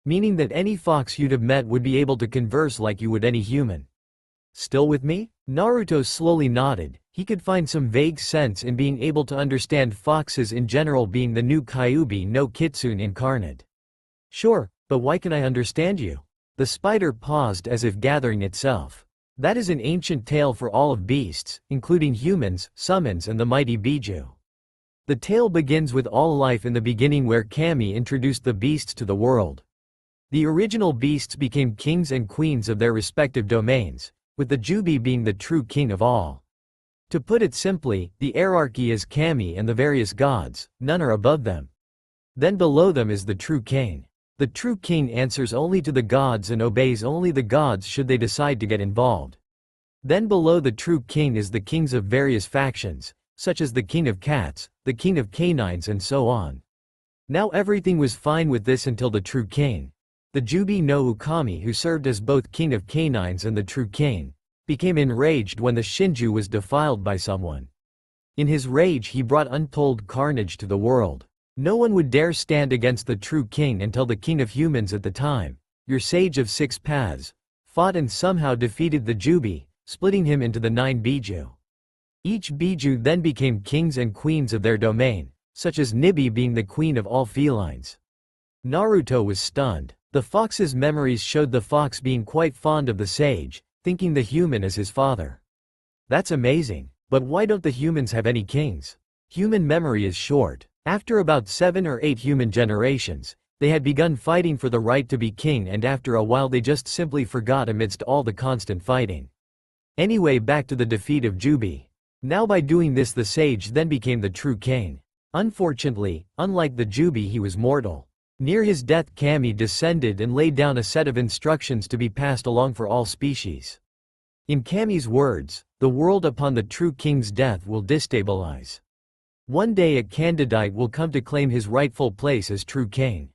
Meaning that any fox you'd have met would be able to converse like you would any human. Still with me? Naruto slowly nodded. He could find some vague sense in being able to understand foxes in general, being the new Kyuubi no Kitsune incarnate. Sure, but why can I understand you? The spider paused as if gathering itself. That is an ancient tale for all of beasts, including humans, summons and the mighty Biju. The tale begins with all life in the beginning, where Kami introduced the beasts to the world. The original beasts became kings and queens of their respective domains, with the Jubi being the true king of all. To put it simply, the hierarchy is Kami and the various gods, none are above them. Then below them is the true king. The true king answers only to the gods and obeys only the gods should they decide to get involved. Then below the true king is the kings of various factions, such as the king of cats, the king of canines and so on. Now everything was fine with this until the true king, the Jubi no Ukami, who served as both king of canines and the true king, became enraged when the Shinju was defiled by someone. In his rage he brought untold carnage to the world. No one would dare stand against the true king until the king of humans at the time, your sage of 6 paths, fought and somehow defeated the Jubi, splitting him into the 9 Biju. Each Biju then became kings and queens of their domain, such as Nibi being the queen of all felines. Naruto was stunned. The fox's memories showed the fox being quite fond of the sage, thinking the human as his father. That's amazing. But why don't the humans have any kings? Human memory is short. After about 7 or 8 human generations, they had begun fighting for the right to be king, and after a while they just simply forgot amidst all the constant fighting. Anyway, back to the defeat of Jubi. Now by doing this the sage then became the true king. Unfortunately, unlike the Jubi, he was mortal. Near his death Kami descended and laid down a set of instructions to be passed along for all species. In Kami's words, the world upon the true king's death will destabilize. One day a candidate will come to claim his rightful place as true king.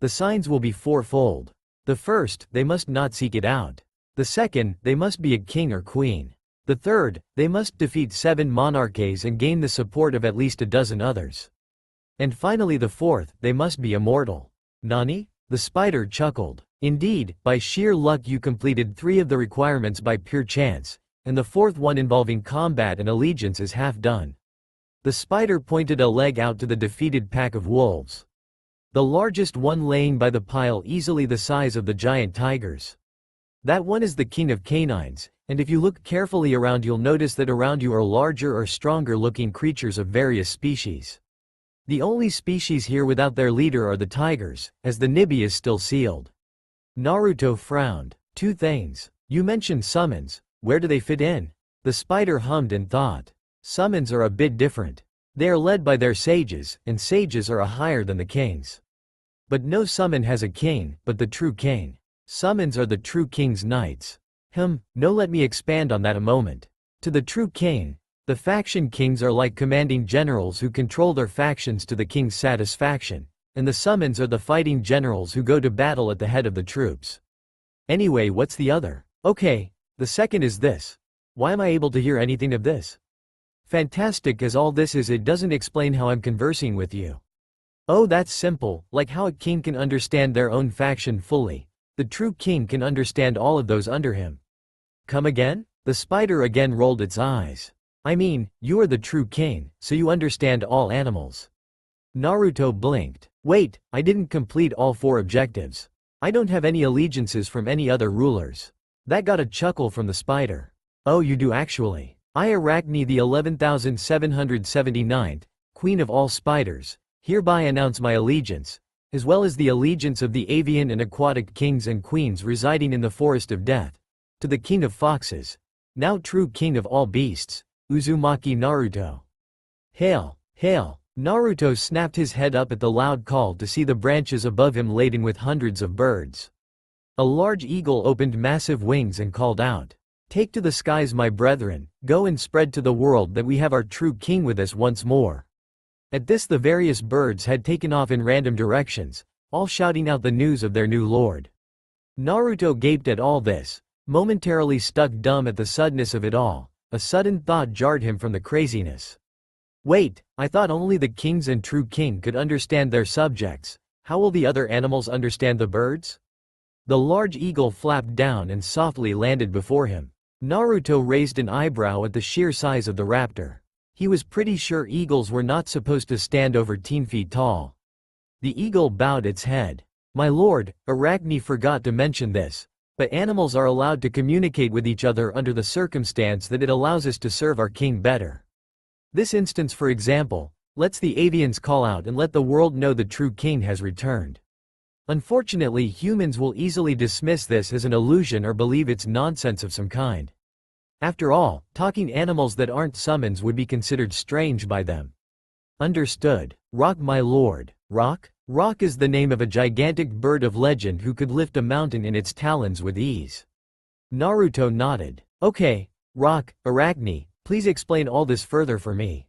The signs will be fourfold. The first, they must not seek it out. The second, they must be a king or queen. The third, they must defeat 7 monarchies and gain the support of at least a dozen others. And finally the fourth, they must be immortal. Nani? The spider chuckled. Indeed, by sheer luck you completed 3 of the requirements by pure chance, and the fourth one involving combat and allegiance is half done. The spider pointed a leg out to the defeated pack of wolves. The largest one laying by the pile easily the size of the giant tigers. That one is the king of canines, and if you look carefully around you'll notice that around you are larger or stronger looking creatures of various species. The only species here without their leader are the tigers, as the Nibi is still sealed. Naruto frowned. 2 things. You mentioned summons, where do they fit in? The spider hummed and thought. Summons are a bit different. They are led by their sages, and sages are higher than the kings. But no summon has a king, but the true king. Summons are the true king's knights. No, let me expand on that a moment. To the true king, the faction kings are like commanding generals who control their factions to the king's satisfaction, and the summons are the fighting generals who go to battle at the head of the troops. Anyway, what's the other? Okay, the second is this. Why am I able to hear anything of this? Fantastic as all this is, it doesn't explain how I'm conversing with you. Oh, that's simple, like how a king can understand their own faction fully. The true king can understand all of those under him. Come again? The spider again rolled its eyes. I mean, you are the true king, so you understand all animals. Naruto blinked. Wait, I didn't complete all 4 objectives. I don't have any allegiances from any other rulers. That got a chuckle from the spider. Oh, you do actually. I, Arachne the 11,779th, queen of all spiders, hereby announce my allegiance, as well as the allegiance of the avian and aquatic kings and queens residing in the forest of death, to the king of foxes, now true king of all beasts, Uzumaki Naruto. Hail, hail! Naruto snapped his head up at the loud call to see the branches above him laden with hundreds of birds. A large eagle opened massive wings and called out, "Take to the skies, my brethren, go and spread to the world that we have our true king with us once more." At this the various birds had taken off in random directions, all shouting out the news of their new lord. Naruto gaped at all this, momentarily stuck dumb at the suddenness of it all. A sudden thought jarred him from the craziness. Wait, I thought only the kings and true king could understand their subjects. How will the other animals understand the birds? The large eagle flapped down and softly landed before him. Naruto raised an eyebrow at the sheer size of the raptor. He was pretty sure eagles were not supposed to stand over 10 feet tall. The eagle bowed its head. My lord, Arachne forgot to mention this, but animals are allowed to communicate with each other under the circumstance that it allows us to serve our king better. This instance, for example, lets the avians call out and let the world know the true king has returned. Unfortunately, humans will easily dismiss this as an illusion or believe it's nonsense of some kind. After all, talking animals that aren't summons would be considered strange by them. Understood. Rock, my lord. Rock? Rock is the name of a gigantic bird of legend who could lift a mountain in its talons with ease. Naruto nodded. Okay, Rock, Arachne, please explain all this further for me.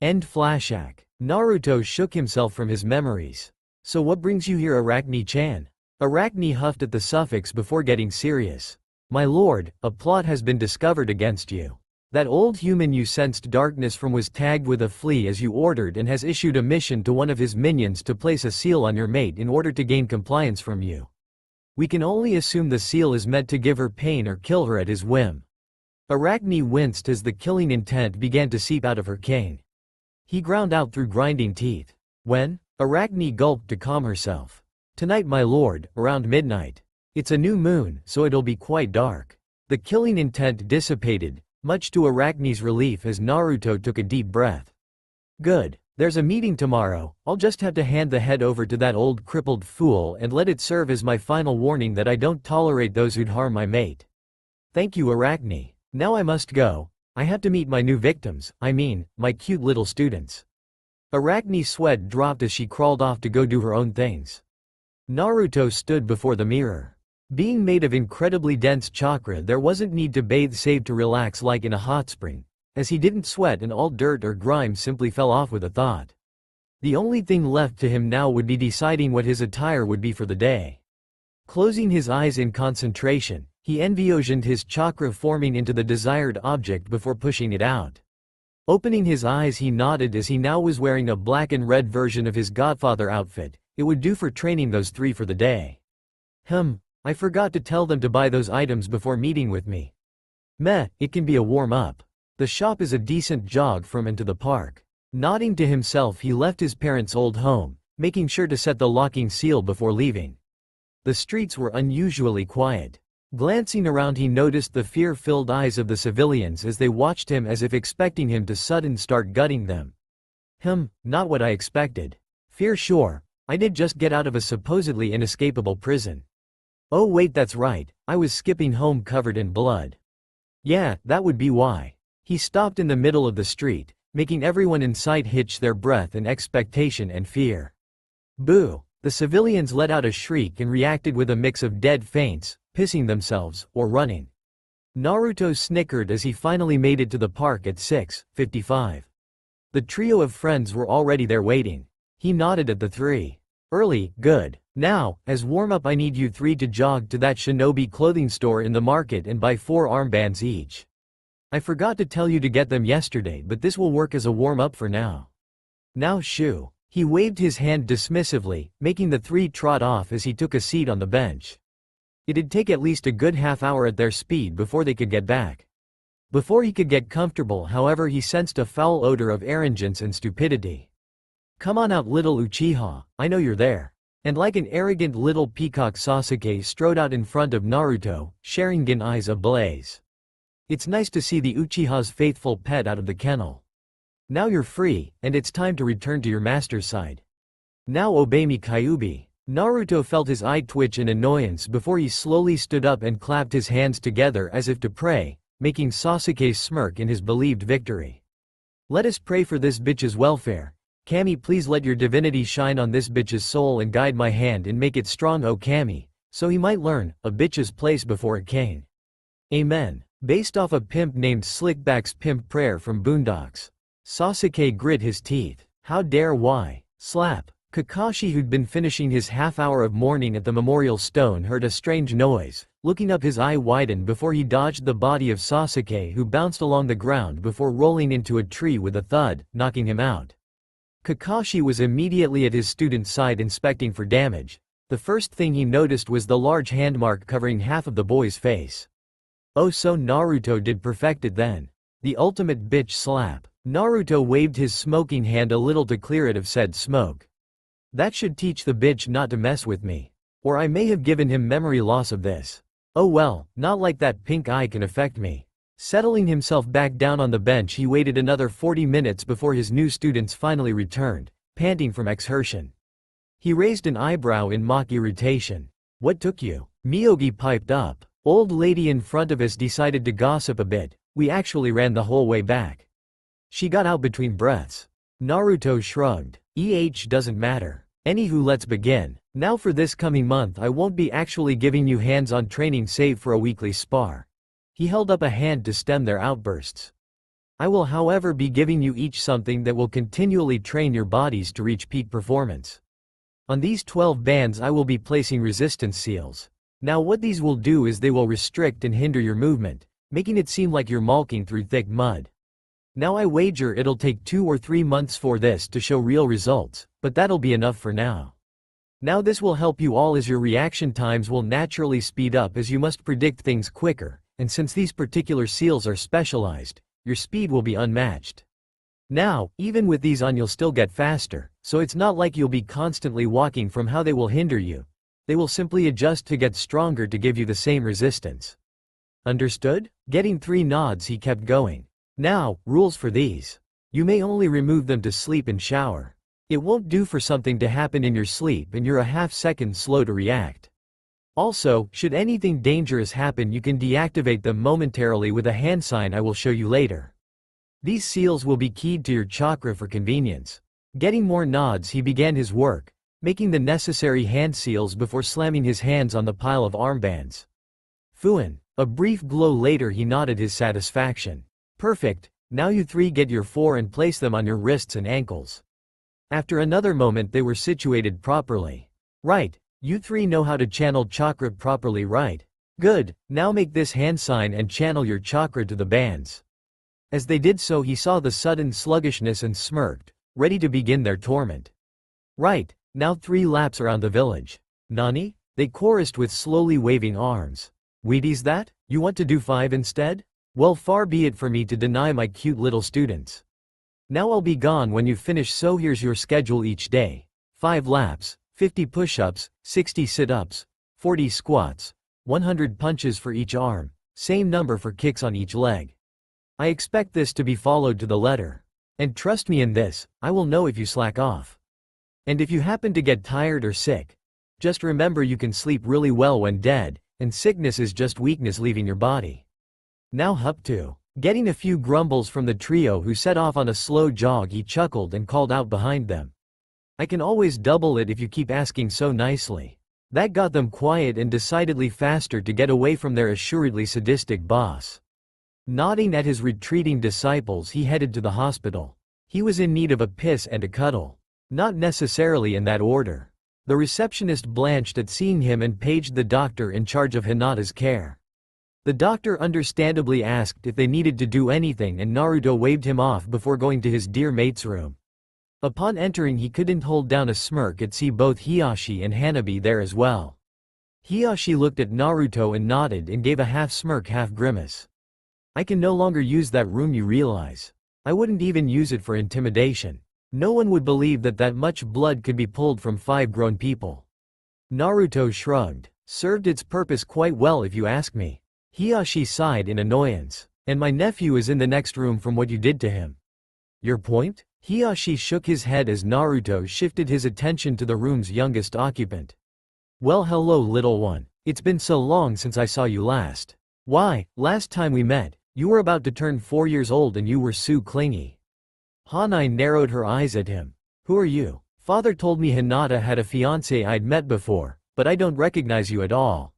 End flashback. Naruto shook himself from his memories. So what brings you here, Arachne-chan? Arachne huffed at the suffix before getting serious. My lord, a plot has been discovered against you. That old human you sensed darkness from was tagged with a flea as you ordered and has issued a mission to one of his minions to place a seal on your mate in order to gain compliance from you. We can only assume the seal is meant to give her pain or kill her at his whim. Arachne winced as the killing intent began to seep out of her king. He ground out through grinding teeth. When? Arachne gulped to calm herself. Tonight, my lord, around midnight. It's a new moon, so it'll be quite dark. The killing intent dissipated, much to Arachne's relief as Naruto took a deep breath. Good. There's a meeting tomorrow, I'll just have to hand the head over to that old crippled fool and let it serve as my final warning that I don't tolerate those who'd harm my mate. Thank you, Arachne. Now I must go. I have to meet my new victims, my cute little students. Arachne's sweat dropped as she crawled off to go do her own things. Naruto stood before the mirror. Being made of incredibly dense chakra, there wasn't need to bathe save to relax like in a hot spring, as he didn't sweat and all dirt or grime simply fell off with a thought. The only thing left to him now would be deciding what his attire would be for the day. Closing his eyes in concentration, he envisioned his chakra forming into the desired object before pushing it out. Opening his eyes, he nodded as he now was wearing a black and red version of his Godfather outfit. It would do for training those three for the day. I forgot to tell them to buy those items before meeting with me. Meh, it can be a warm-up. The shop is a decent jog from and to the park. Nodding to himself, he left his parents' old home, making sure to set the locking seal before leaving. The streets were unusually quiet. Glancing around, he noticed the fear-filled eyes of the civilians as they watched him as if expecting him to sudden start gutting them. Not what I expected. Fear, sure. I did just get out of a supposedly inescapable prison. Oh wait, that's right, I was skipping home covered in blood. Yeah, that would be why. He stopped in the middle of the street, making everyone in sight hitch their breath in expectation and fear. Boo! The civilians let out a shriek and reacted with a mix of dead faints, pissing themselves, or running. Naruto snickered as he finally made it to the park at 6:55. The trio of friends were already there waiting. He nodded at the three. Early, good. Now, as warm-up, I need you three to jog to that shinobi clothing store in the market and buy 4 armbands each. I forgot to tell you to get them yesterday, but this will work as a warm-up for now. Now shoo. He waved his hand dismissively, making the three trot off as he took a seat on the bench. It'd take at least a good half-hour at their speed before they could get back. Before he could get comfortable, however, he sensed a foul odor of arrogance and stupidity. Come on out, little Uchiha, I know you're there. And like an arrogant little peacock, Sasuke strode out in front of Naruto, Sharingan eyes ablaze. It's nice to see the Uchiha's faithful pet out of the kennel. Now you're free, and it's time to return to your master's side. Now obey me, Kyuubi. Naruto felt his eye twitch in annoyance before he slowly stood up and clapped his hands together as if to pray, making Sasuke smirk in his believed victory. Let us pray for this bitch's welfare. Kami, please let your divinity shine on this bitch's soul and guide my hand and make it strong, oh Kami, so he might learn a bitch's place before a cane. Amen. Based off a pimp named Slickback's pimp prayer from Boondocks. Sasuke grit his teeth. How dare why? Slap. Kakashi, who'd been finishing his half-hour of mourning at the memorial stone, heard a strange noise. Looking up, his eye widened before he dodged the body of Sasuke, who bounced along the ground before rolling into a tree with a thud, knocking him out. Kakashi was immediately at his student's side inspecting for damage. The first thing he noticed was the large handmark covering half of the boy's face. Oh, so Naruto did perfect it then. The ultimate bitch slap. Naruto waved his smoking hand a little to clear it of said smoke. That should teach the bitch not to mess with me. Or I may have given him memory loss of this. Oh well, not like that pink eye can affect me. Settling himself back down on the bench, he waited another 40 minutes before his new students finally returned, panting from exertion. He raised an eyebrow in mock irritation. What took you? Miyogi piped up. Old lady in front of us decided to gossip a bit. We actually ran the whole way back. She got out between breaths. Naruto shrugged. Doesn't matter. Anywho, let's begin. Now for this coming month I won't be actually giving you hands-on training save for a weekly spar. He held up a hand to stem their outbursts. I will however be giving you each something that will continually train your bodies to reach peak performance. On these 12 bands I will be placing resistance seals. Now what these will do is they will restrict and hinder your movement, making it seem like you're walking through thick mud. Now I wager it'll take 2 or 3 months for this to show real results, but that'll be enough for now. Now this will help you all as your reaction times will naturally speed up as you must predict things quicker, and since these particular seals are specialized, your speed will be unmatched. Now, even with these on you'll still get faster, so it's not like you'll be constantly walking from how they will hinder you. They will simply adjust to get stronger to give you the same resistance. Understood? Getting 3 nods, he kept going. Now, rules for these. You may only remove them to sleep and shower. It won't do for something to happen in your sleep and you're a half-second slow to react. Also, should anything dangerous happen, you can deactivate them momentarily with a hand sign I will show you later. These seals will be keyed to your chakra for convenience. Getting more nods, he began his work, making the necessary hand seals before slamming his hands on the pile of armbands. Fuin. A brief glow later, he nodded his satisfaction. Perfect, now you 3 get your 4 and place them on your wrists and ankles. After another moment, they were situated properly. Right, you 3 know how to channel chakra properly, right? Good, now make this hand sign and channel your chakra to the bands. As they did so, he saw the sudden sluggishness and smirked, ready to begin their torment. Right, now 3 laps around the village. Nani? They chorused with slowly waving arms. Wheaties that? You want to do 5 instead? Well, far be it for me to deny my cute little students. Now I'll be gone when you finish, so here's your schedule each day. 5 laps, 50 push-ups, 60 sit-ups, 40 squats, 100 punches for each arm, same number for kicks on each leg. I expect this to be followed to the letter. And trust me in this, I will know if you slack off. And if you happen to get tired or sick, just remember you can sleep really well when dead, and sickness is just weakness leaving your body. Now Hup 2. Getting a few grumbles from the trio who set off on a slow jog, he chuckled and called out behind them. I can always double it if you keep asking so nicely. That got them quiet and decidedly faster to get away from their assuredly sadistic boss. Nodding at his retreating disciples, he headed to the hospital. He was in need of a piss and a cuddle. Not necessarily in that order. The receptionist blanched at seeing him and paged the doctor in charge of Hinata's care. The doctor understandably asked if they needed to do anything, and Naruto waved him off before going to his dear mate's room. Upon entering, he couldn't hold down a smirk at seeing both Hiyashi and Hanabi there as well. Hiyashi looked at Naruto and nodded and gave a half smirk, half grimace. I can no longer use that room, you realize. I wouldn't even use it for intimidation. No one would believe that that much blood could be pulled from 5 grown people. Naruto shrugged. Served its purpose quite well if you ask me. Hiyashi sighed in annoyance. And my nephew is in the next room from what you did to him. Your point? Hiyashi shook his head as Naruto shifted his attention to the room's youngest occupant. Well, hello little one. It's been so long since I saw you last. Why, last time we met, you were about to turn 4 years old and you were so clingy. Hanai narrowed her eyes at him. Who are you? Father told me Hinata had a fiancé I'd met before, but I don't recognize you at all.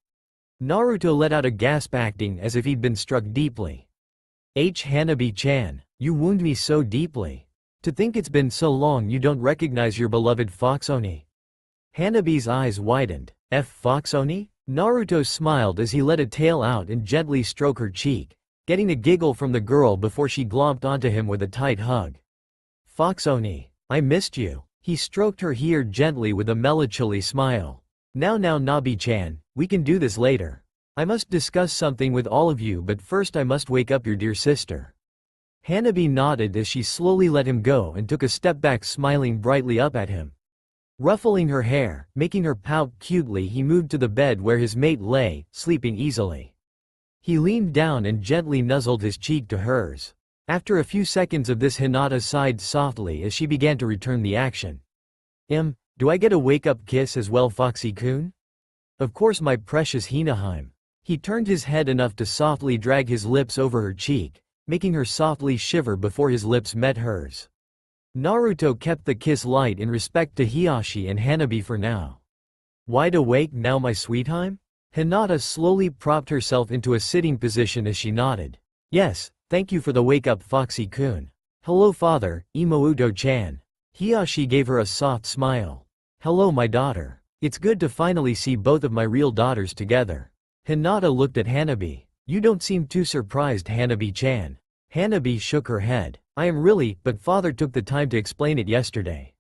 Naruto let out a gasp, acting as if he'd been struck deeply. Hanabi-chan, you wound me so deeply. To think it's been so long you don't recognize your beloved Fox Oni. Hanabi's eyes widened. Fox Oni? Naruto smiled as he let a tail out and gently stroked her cheek, getting a giggle from the girl before she glomped onto him with a tight hug. Fox Oni, I missed you. He stroked her hair gently with a melancholy smile. Now Nabi-chan, we can do this later. I must discuss something with all of you, but first I must wake up your dear sister. Hanabi nodded as she slowly let him go and took a step back, smiling brightly up at him. Ruffling her hair, making her pout cutely, he moved to the bed where his mate lay, sleeping easily. He leaned down and gently nuzzled his cheek to hers. After a few seconds of this, Hinata sighed softly as she began to return the action. Do I get a wake-up kiss as well, Foxy-kun? Of course, my precious Hinaheim. He turned his head enough to softly drag his lips over her cheek, making her softly shiver before his lips met hers. Naruto kept the kiss light in respect to Hiyashi and Hanabi for now. Wide awake now, my sweetheim? Hinata slowly propped herself into a sitting position as she nodded. Yes, thank you for the wake-up, Foxy-kun. Hello father, Imouto-chan. Hiyashi gave her a soft smile. Hello my daughter. It's good to finally see both of my real daughters together. Hinata looked at Hanabi. You don't seem too surprised, Hanabi-chan. Hanabi shook her head. I am really, but father took the time to explain it yesterday.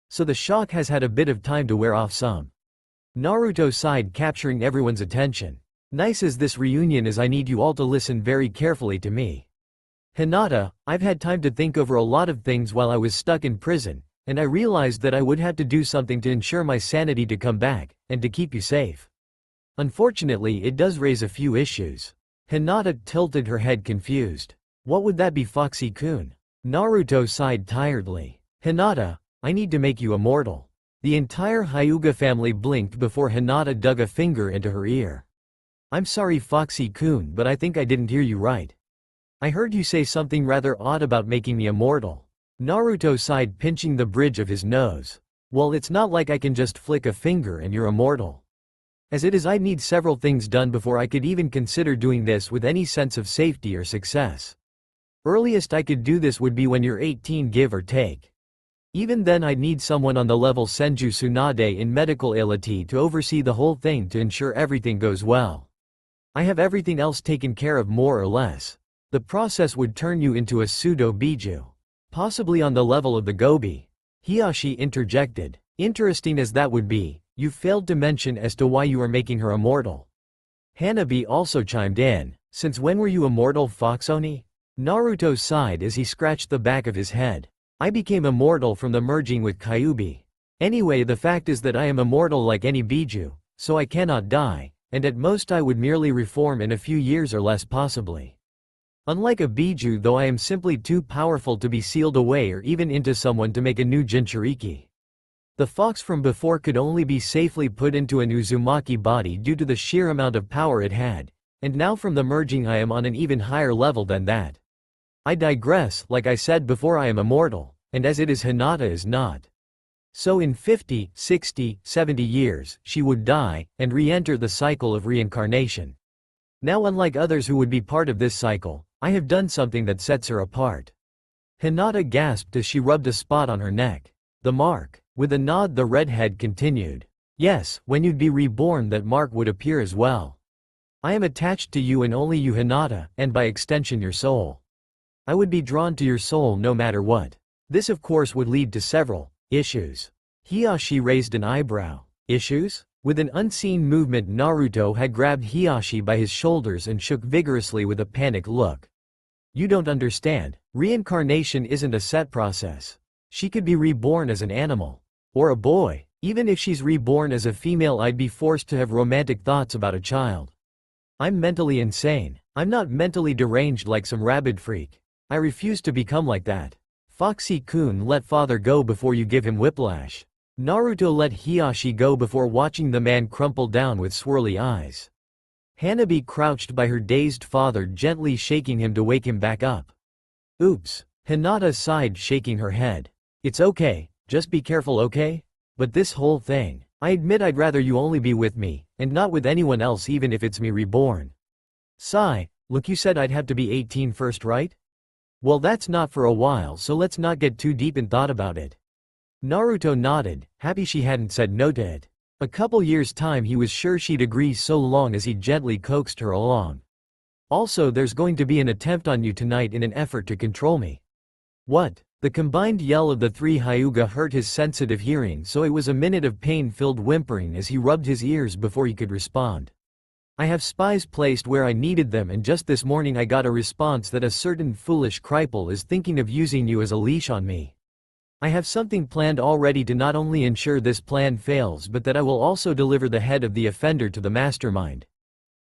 So the shock has had a bit of time to wear off some. Naruto sighed, capturing everyone's attention. Nice as this reunion is, I need you all to listen very carefully to me. Hinata, I've had time to think over a lot of things while I was stuck in prison, and I realized that I would have to do something to ensure my sanity to come back, and to keep you safe. Unfortunately, it does raise a few issues. Hinata tilted her head confused. What would that be, Foxy-kun? Naruto sighed tiredly. Hinata, I need to make you immortal. The entire Hyuga family blinked before Hinata dug a finger into her ear. I'm sorry, Foxy-kun, but I think I didn't hear you right. I heard you say something rather odd about making me immortal. Naruto sighed, pinching the bridge of his nose. Well, it's not like I can just flick a finger and you're immortal. As it is, I'd need several things done before I could even consider doing this with any sense of safety or success. Earliest I could do this would be when you're 18, give or take. Even then I'd need someone on the level Senju Tsunade in medical elite to oversee the whole thing to ensure everything goes well. I have everything else taken care of more or less. The process would turn you into a pseudo-biju. Possibly on the level of the Gobi. Hiyashi interjected. Interesting as that would be, you failed to mention as to why you are making her immortal. Hanabi also chimed in. Since when were you immortal, Fox Oni? Naruto sighed as he scratched the back of his head. I became immortal from the merging with Kyuubi. Anyway, the fact is that I am immortal like any biju, so I cannot die, and at most I would merely reform in a few years or less possibly. Unlike a biju, though, I am simply too powerful to be sealed away or even into someone to make a new Jinchuriki. The fox from before could only be safely put into an Uzumaki body due to the sheer amount of power it had, and now from the merging I am on an even higher level than that. I digress. Like I said before, I am immortal, and as it is, Hinata is not. So in 50, 60, 70 years, she would die, and re-enter the cycle of reincarnation. Now, unlike others who would be part of this cycle, I have done something that sets her apart. Hinata gasped as she rubbed a spot on her neck. The mark. With a nod, the redhead continued. Yes, when you'd be reborn, that mark would appear as well. I am attached to you and only you, Hinata, and by extension your soul. I would be drawn to your soul no matter what. This of course would lead to several issues. Hiyashi raised an eyebrow. Issues? With an unseen movement, Naruto had grabbed Hiyashi by his shoulders and shook vigorously with a panicked look. You don't understand. Reincarnation isn't a set process. She could be reborn as an animal. Or a boy. Even if she's reborn as a female, I'd be forced to have romantic thoughts about a child. I'm mentally insane. I'm not mentally deranged like some rabid freak. I refuse to become like that. Foxy-kun, let father go before you give him whiplash. Naruto let Hiyashi go before watching the man crumple down with swirly eyes. Hanabi crouched by her dazed father, gently shaking him to wake him back up. Oops. Hinata sighed, shaking her head. It's okay, just be careful, okay? But this whole thing, I admit I'd rather you only be with me, and not with anyone else, even if it's me reborn. Sigh, look, you said I'd have to be 18 first, right? Well, that's not for a while, so let's not get too deep in thought about it. Naruto nodded, happy she hadn't said no to it. A couple years' time he was sure she'd agree, so long as he gently coaxed her along. Also, there's going to be an attempt on you tonight in an effort to control me. What? The combined yell of the three Hyuga hurt his sensitive hearing, so it was a minute of pain-filled whimpering as he rubbed his ears before he could respond. I have spies placed where I needed them, and just this morning I got a response that a certain foolish cripple is thinking of using you as a leash on me. I have something planned already to not only ensure this plan fails, but that I will also deliver the head of the offender to the mastermind.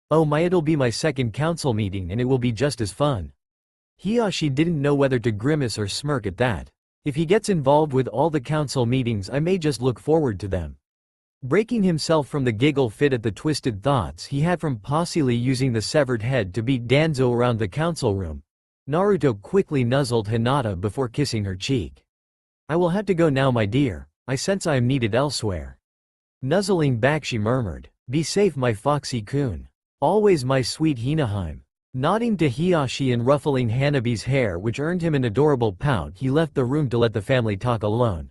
Oh my, it'll be my second council meeting and it will be just as fun. Hiyashi didn't know whether to grimace or smirk at that. If he gets involved with all the council meetings, I may just look forward to them. Breaking himself from the giggle fit at the twisted thoughts he had from possibly using the severed head to beat Danzo around the council room, Naruto quickly nuzzled Hinata before kissing her cheek. I will have to go now, my dear. I sense I am needed elsewhere. Nuzzling back, she murmured. Be safe, my Foxy-kun. Always, my sweet Hinaheim. Nodding to Hiyashi and ruffling Hanabi's hair, which earned him an adorable pout, he left the room to let the family talk alone.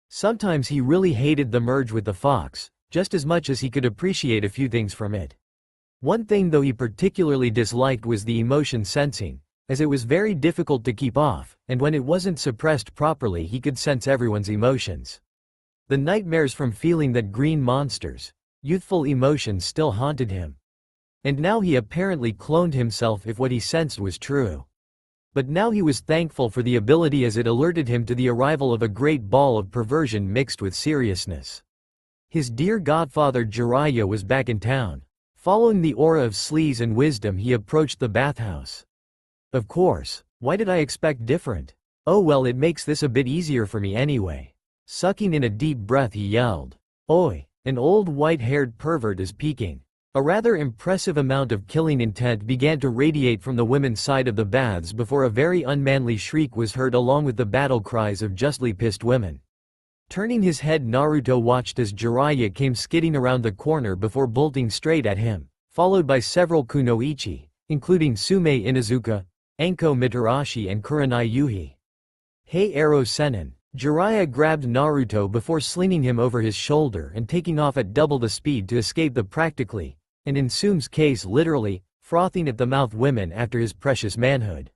Sometimes he really hated the merge with the fox, just as much as he could appreciate a few things from it. One thing though he particularly disliked was the emotion sensing, as it was very difficult to keep off, and when it wasn't suppressed properly he could sense everyone's emotions. The nightmares from feeling that green monsters, youthful emotions still haunted him. And now he apparently cloned himself if what he sensed was true. But now he was thankful for the ability, as it alerted him to the arrival of a great ball of perversion mixed with seriousness. His dear godfather Jiraiya was back in town. Following the aura of sleaze and wisdom, he approached the bathhouse. Of course, why did I expect different? Oh well, it makes this a bit easier for me anyway. Sucking in a deep breath, he yelled. Oi, an old white-haired pervert is peeking. A rather impressive amount of killing intent began to radiate from the women's side of the baths before a very unmanly shriek was heard along with the battle cries of justly pissed women. Turning his head, Naruto watched as Jiraiya came skidding around the corner before bolting straight at him, followed by several kunoichi, including Sume Inuzuka, Anko Mitarashi and Kurenai Yuhi. Hey Arrow Sennin! Jiraiya grabbed Naruto before slinging him over his shoulder and taking off at double the speed to escape the practically, and in Sume's case literally, frothing at the mouth women after his precious manhood.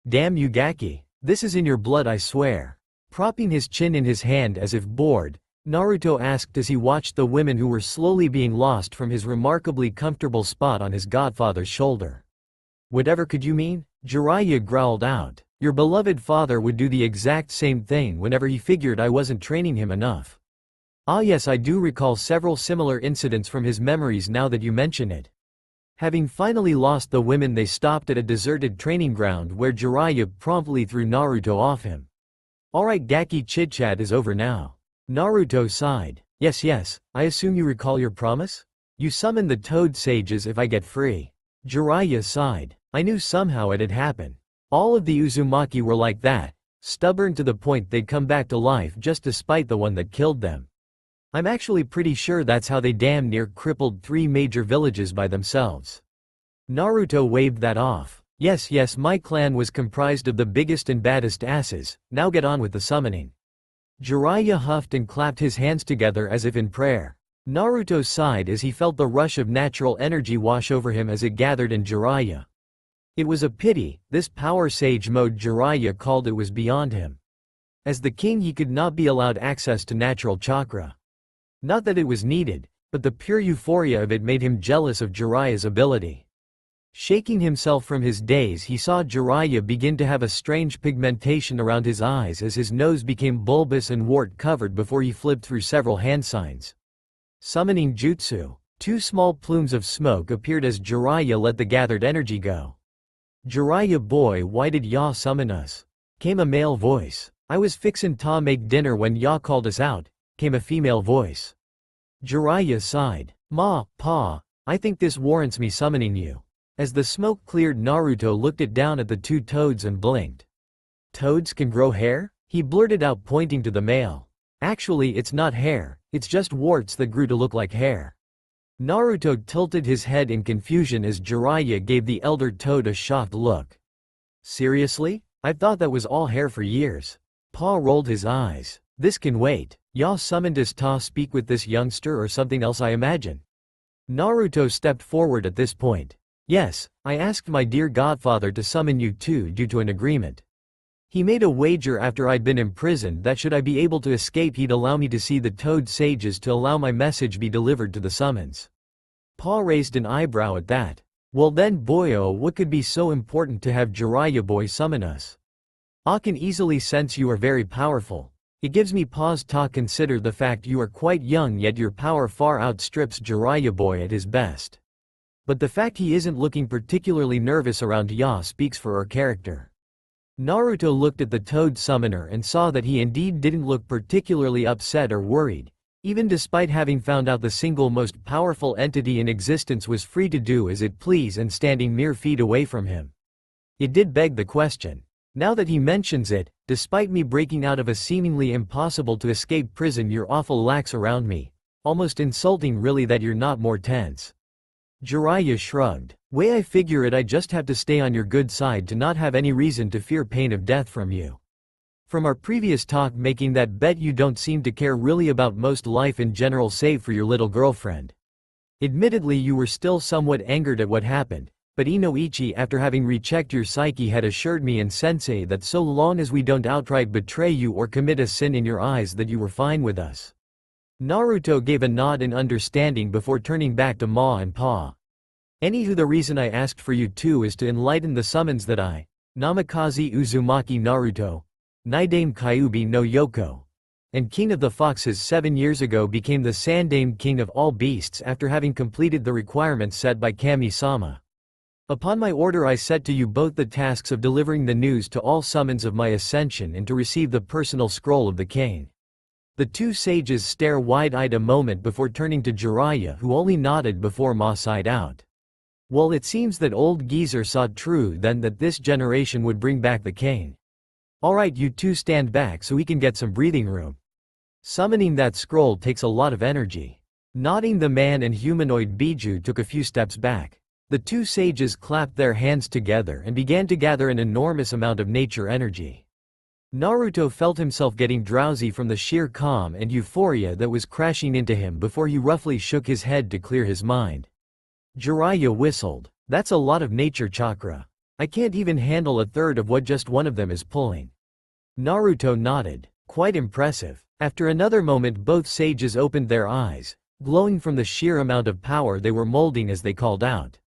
Damn you Gaki, this is in your blood I swear. Propping his chin in his hand as if bored, Naruto asked as he watched the women who were slowly being lost from his remarkably comfortable spot on his godfather's shoulder. Whatever could you mean? Jiraiya growled out. Your beloved father would do the exact same thing whenever he figured I wasn't training him enough. Ah yes, I do recall several similar incidents from his memories now that you mention it. Having finally lost the women, they stopped at a deserted training ground where Jiraiya promptly threw Naruto off him. Alright Gaki, chit-chat is over now. Naruto sighed. Yes, I assume you recall your promise? You summon the Toad Sages if I get free. Jiraiya sighed. I knew somehow it'd happen. All of the Uzumaki were like that, stubborn to the point they'd come back to life just to spite the one that killed them. I'm actually pretty sure that's how they damn near crippled 3 major villages by themselves. Naruto waved that off. Yes, my clan was comprised of the biggest and baddest asses, now get on with the summoning. Jiraiya huffed and clapped his hands together as if in prayer. Naruto sighed as he felt the rush of natural energy wash over him as it gathered in Jiraiya. It was a pity, this power sage mode Jiraiya called it was beyond him. As the king he could not be allowed access to natural chakra. Not that it was needed, but the pure euphoria of it made him jealous of Jiraiya's ability. Shaking himself from his daze, he saw Jiraiya begin to have a strange pigmentation around his eyes as his nose became bulbous and wart-covered before he flipped through several hand signs. Summoning jutsu. 2 small plumes of smoke appeared as Jiraiya let the gathered energy go. Jiraiya boy, why did ya summon us? Came a male voice. I was fixin' ta make dinner when ya called us out, came a female voice. Jiraiya sighed. Ma, pa, I think this warrants me summoning you. As the smoke cleared, Naruto looked it down at the 2 toads and blinked. Toads can grow hair? He blurted out, pointing to the male. Actually, it's not hair, it's just warts that grew to look like hair. Naruto tilted his head in confusion as Jiraiya gave the elder toad a shocked look. Seriously? I've thought that was all hair for years. Pa rolled his eyes. This can wait. Ya summoned us ta speak with this youngster or something else, I imagine. Naruto stepped forward at this point. Yes, I asked my dear godfather to summon you too due to an agreement. He made a wager after I'd been imprisoned that should I be able to escape he'd allow me to see the Toad Sages to allow my message be delivered to the summons. Pa raised an eyebrow at that. Well then boyo, what could be so important to have Jiraiya boy summon us? I can easily sense you are very powerful. It gives me pause to consider the fact you are quite young yet your power far outstrips Jiraiya boy at his best. But the fact he isn't looking particularly nervous around ya speaks for our character. Naruto looked at the Toad Summoner and saw that he indeed didn't look particularly upset or worried, even despite having found out the single most powerful entity in existence was free to do as it pleased and standing mere feet away from him. It did beg the question. Now that he mentions it, despite me breaking out of a seemingly impossible to escape prison, you're awful lax around me. Almost insulting really that you're not more tense. Jiraiya shrugged. Way I figure it, I just have to stay on your good side to not have any reason to fear pain of death from you. From our previous talk making that bet, you don't seem to care really about most life in general save for your little girlfriend. Admittedly you were still somewhat angered at what happened, but Inoichi after having rechecked your psyche had assured me and sensei that so long as we don't outright betray you or commit a sin in your eyes that you were fine with us. Naruto gave a nod in understanding before turning back to Ma and Pa. Anywho, the reason I asked for you too is to enlighten the summons that I, Namikaze Uzumaki Naruto, Nidame Kyuubi no Yoko, and King of the Foxes 7 years ago became the Sandaime King of all beasts after having completed the requirements set by Kami-sama. Upon my order I set to you both the tasks of delivering the news to all summons of my ascension and to receive the personal scroll of the king. The two sages stare wide-eyed a moment before turning to Jiraiya, who only nodded before Ma sighed out. Well, it seems that old geezer saw true then that this generation would bring back the king. Alright, you two stand back so we can get some breathing room. Summoning that scroll takes a lot of energy. Nodding, the man and humanoid Biju took a few steps back. The two sages clapped their hands together and began to gather an enormous amount of nature energy. Naruto felt himself getting drowsy from the sheer calm and euphoria that was crashing into him before he roughly shook his head to clear his mind. Jiraiya whistled. That's a lot of nature chakra. I can't even handle a third of what just one of them is pulling. Naruto nodded. Quite impressive. After another moment both sages opened their eyes, glowing from the sheer amount of power they were molding as they called out.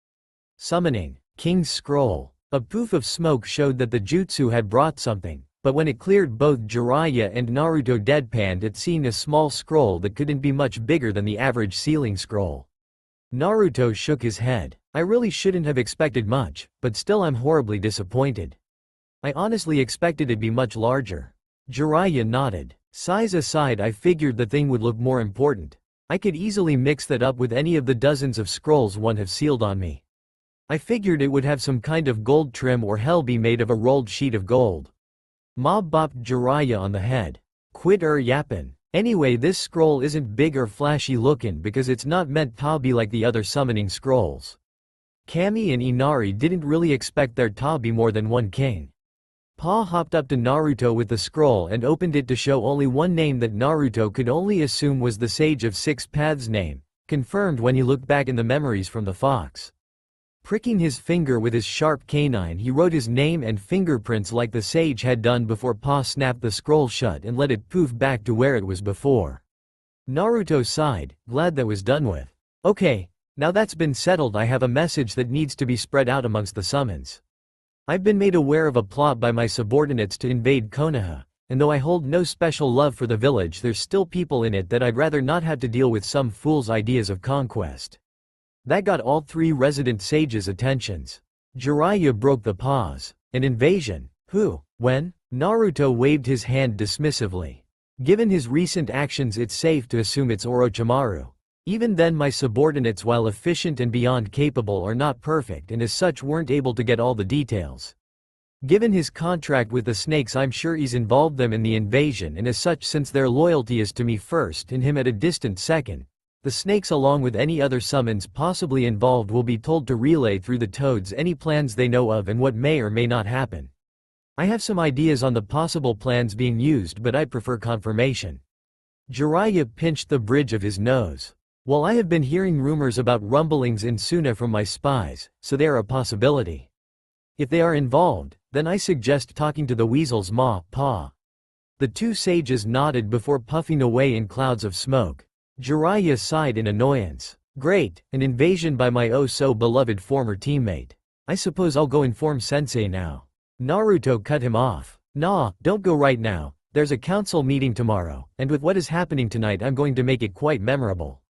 Summoning. King's Scroll. A poof of smoke showed that the jutsu had brought something, but when it cleared both Jiraiya and Naruto deadpanned at seeing a small scroll that couldn't be much bigger than the average ceiling scroll. Naruto shook his head. I really shouldn't have expected much, but still I'm horribly disappointed. I honestly expected it to be much larger. Jiraiya nodded. Size aside, I figured the thing would look more important. I could easily mix that up with any of the dozens of scrolls one have sealed on me. I figured it would have some kind of gold trim or hell be made of a rolled sheet of gold. Ma bopped Jiraiya on the head. Quit yappin'. Anyway, this scroll isn't big or flashy looking because it's not meant to be like the other summoning scrolls. Kami and Inari didn't really expect there to be more than one king. Pa hopped up to Naruto with the scroll and opened it to show only one name that Naruto could only assume was the Sage of Six Paths' name, confirmed when he looked back in the memories from the fox. Pricking his finger with his sharp canine, he wrote his name and fingerprints like the sage had done before Pa snapped the scroll shut and let it poof back to where it was before. Naruto sighed, glad that was done with. Okay, now that's been settled, I have a message that needs to be spread out amongst the summons. I've been made aware of a plot by my subordinates to invade Konoha, and though I hold no special love for the village, there's still people in it that I'd rather not have to deal with some fool's ideas of conquest. That got all three resident sages' attentions. Jiraiya broke the pause. An invasion? Who? When? Naruto waved his hand dismissively. Given his recent actions, it's safe to assume it's Orochimaru. Even then, my subordinates, while efficient and beyond capable, are not perfect and as such weren't able to get all the details. Given his contract with the snakes, I'm sure he's involved them in the invasion, and as such, since their loyalty is to me first and him at a distant second, the snakes along with any other summons possibly involved will be told to relay through the toads any plans they know of and what may or may not happen. I have some ideas on the possible plans being used, but I'd prefer confirmation. Jiraiya pinched the bridge of his nose. Well, I have been hearing rumors about rumblings in Suna from my spies, so they are a possibility. If they are involved, then I suggest talking to the weasel's Pa. The two sages nodded before puffing away in clouds of smoke. Jiraiya sighed in annoyance. Great, an invasion by my oh-so-beloved former teammate. I suppose I'll go inform Sensei now. Naruto cut him off. Nah, don't go right now, there's a council meeting tomorrow, and with what is happening tonight I'm going to make it quite memorable.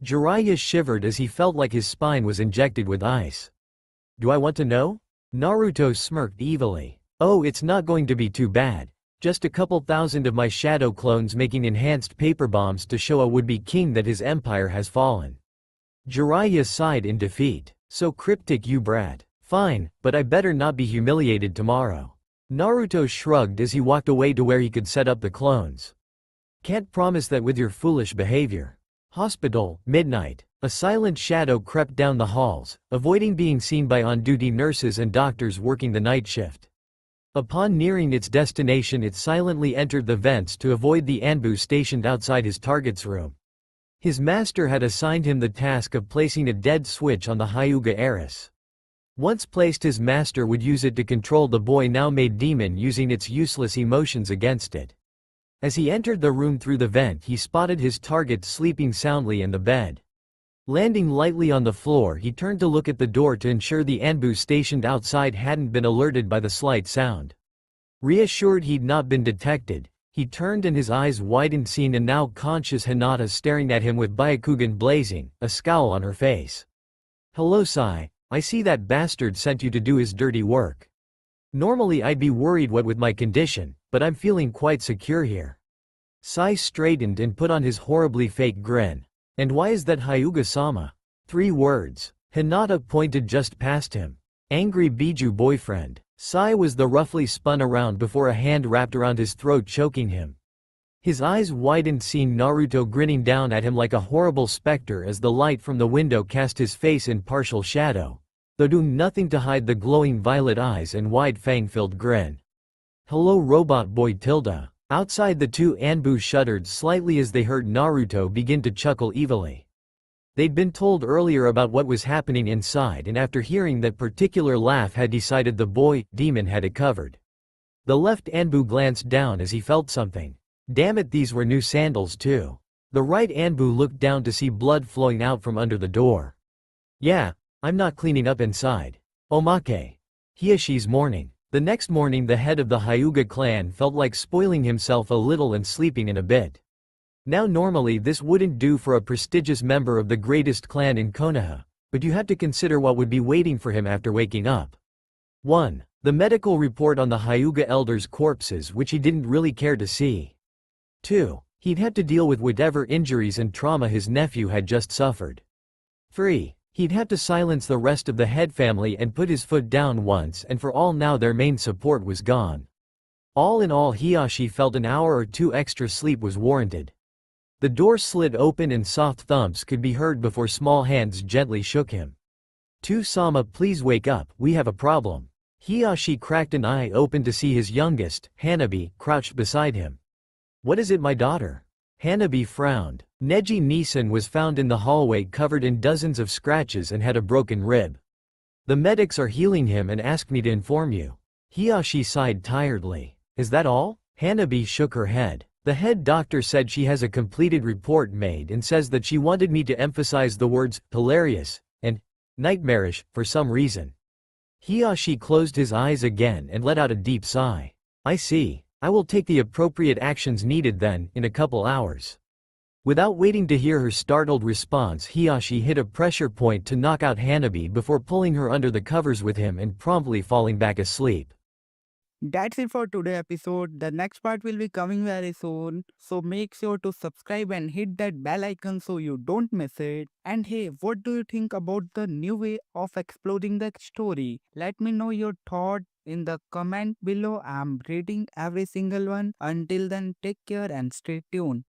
Jiraiya shivered as he felt like his spine was injected with ice. Do I want to know? Naruto smirked evilly. Oh, it's not going to be too bad. Just a couple thousand of my shadow clones making enhanced paper bombs to show a would-be king that his empire has fallen. Jiraiya sighed in defeat. So cryptic, you brat. Fine, but I better not be humiliated tomorrow. Naruto shrugged as he walked away to where he could set up the clones. Can't promise that with your foolish behavior. Hospital, midnight. A silent shadow crept down the halls, avoiding being seen by on-duty nurses and doctors working the night shift. Upon nearing its destination, it silently entered the vents to avoid the Anbu stationed outside his target's room. His master had assigned him the task of placing a dead switch on the Hyuga Eris. Once placed, his master would use it to control the boy now made demon, using its useless emotions against it. As he entered the room through the vent, he spotted his target sleeping soundly in the bed. Landing lightly on the floor, he turned to look at the door to ensure the Anbu stationed outside hadn't been alerted by the slight sound. Reassured he'd not been detected, He turned and his eyes widened, seeing a now conscious Hinata staring at him with Byakugan blazing, a scowl on her face. "Hello, Sai. I see that bastard sent you to do his dirty work. Normally I'd be worried what with my condition, but I'm feeling quite secure here." Sai straightened and put on his horribly fake grin. "And why is that Hyuga-sama?" 3 words. Hinata pointed just past him. "Angry Biju boyfriend." Sai was the roughly spun around before a hand wrapped around his throat, choking him. His eyes widened, seeing Naruto grinning down at him like a horrible specter as the light from the window cast his face in partial shadow, though doing nothing to hide the glowing violet eyes and wide fang-filled grin. "Hello, robot boy tilde." Outside, the 2 Anbu shuddered slightly as they heard Naruto begin to chuckle evilly. They'd been told earlier about what was happening inside, and after hearing that particular laugh had decided the boy demon had it covered. The left Anbu glanced down as he felt something. Damn it, these were new sandals too. The right Anbu looked down to see blood flowing out from under the door. "Yeah, I'm not cleaning up inside. Omake." Hiyashi's morning. The next morning, the head of the Hyuga clan felt like spoiling himself a little and sleeping in a bit. Now normally this wouldn't do for a prestigious member of the greatest clan in Konoha, but you had to consider what would be waiting for him after waking up. 1. The medical report on the Hyuga elders' corpses, which he didn't really care to see. 2. He'd had to deal with whatever injuries and trauma his nephew had just suffered. 3. He'd had to silence the rest of the head family and put his foot down once and for all. Now their main support was gone. All in all, Hiyashi felt an hour or 2 extra sleep was warranted. The door slid open and soft thumps could be heard before small hands gently shook him. "2-sama, please wake up, we have a problem." Hiyashi cracked an eye open to see his youngest, Hanabi, crouched beside him. "What is it, my daughter?" Hanabi frowned. Neji Nisan was found in the hallway covered in dozens of scratches and had a broken rib. "The medics are healing him and asked me to inform you." Hiyashi sighed tiredly. "Is that all?" Hanabi shook her head. "The head doctor said she has a completed report made and says that she wanted me to emphasize the words hilarious and nightmarish for some reason." Hiyashi closed his eyes again and let out a deep sigh. "I see. I will take the appropriate actions needed then, in a couple hours." Without waiting to hear her startled response, Hiyashi hit a pressure point to knock out Hanabi before pulling her under the covers with him and promptly falling back asleep. That's it for today's episode. The next part will be coming very soon. So make sure to subscribe and hit that bell icon so you don't miss it. And hey, what do you think about the new way of exploring the story? Let me know your thought in the comment below. I'm reading every single one. Until then, take care and stay tuned.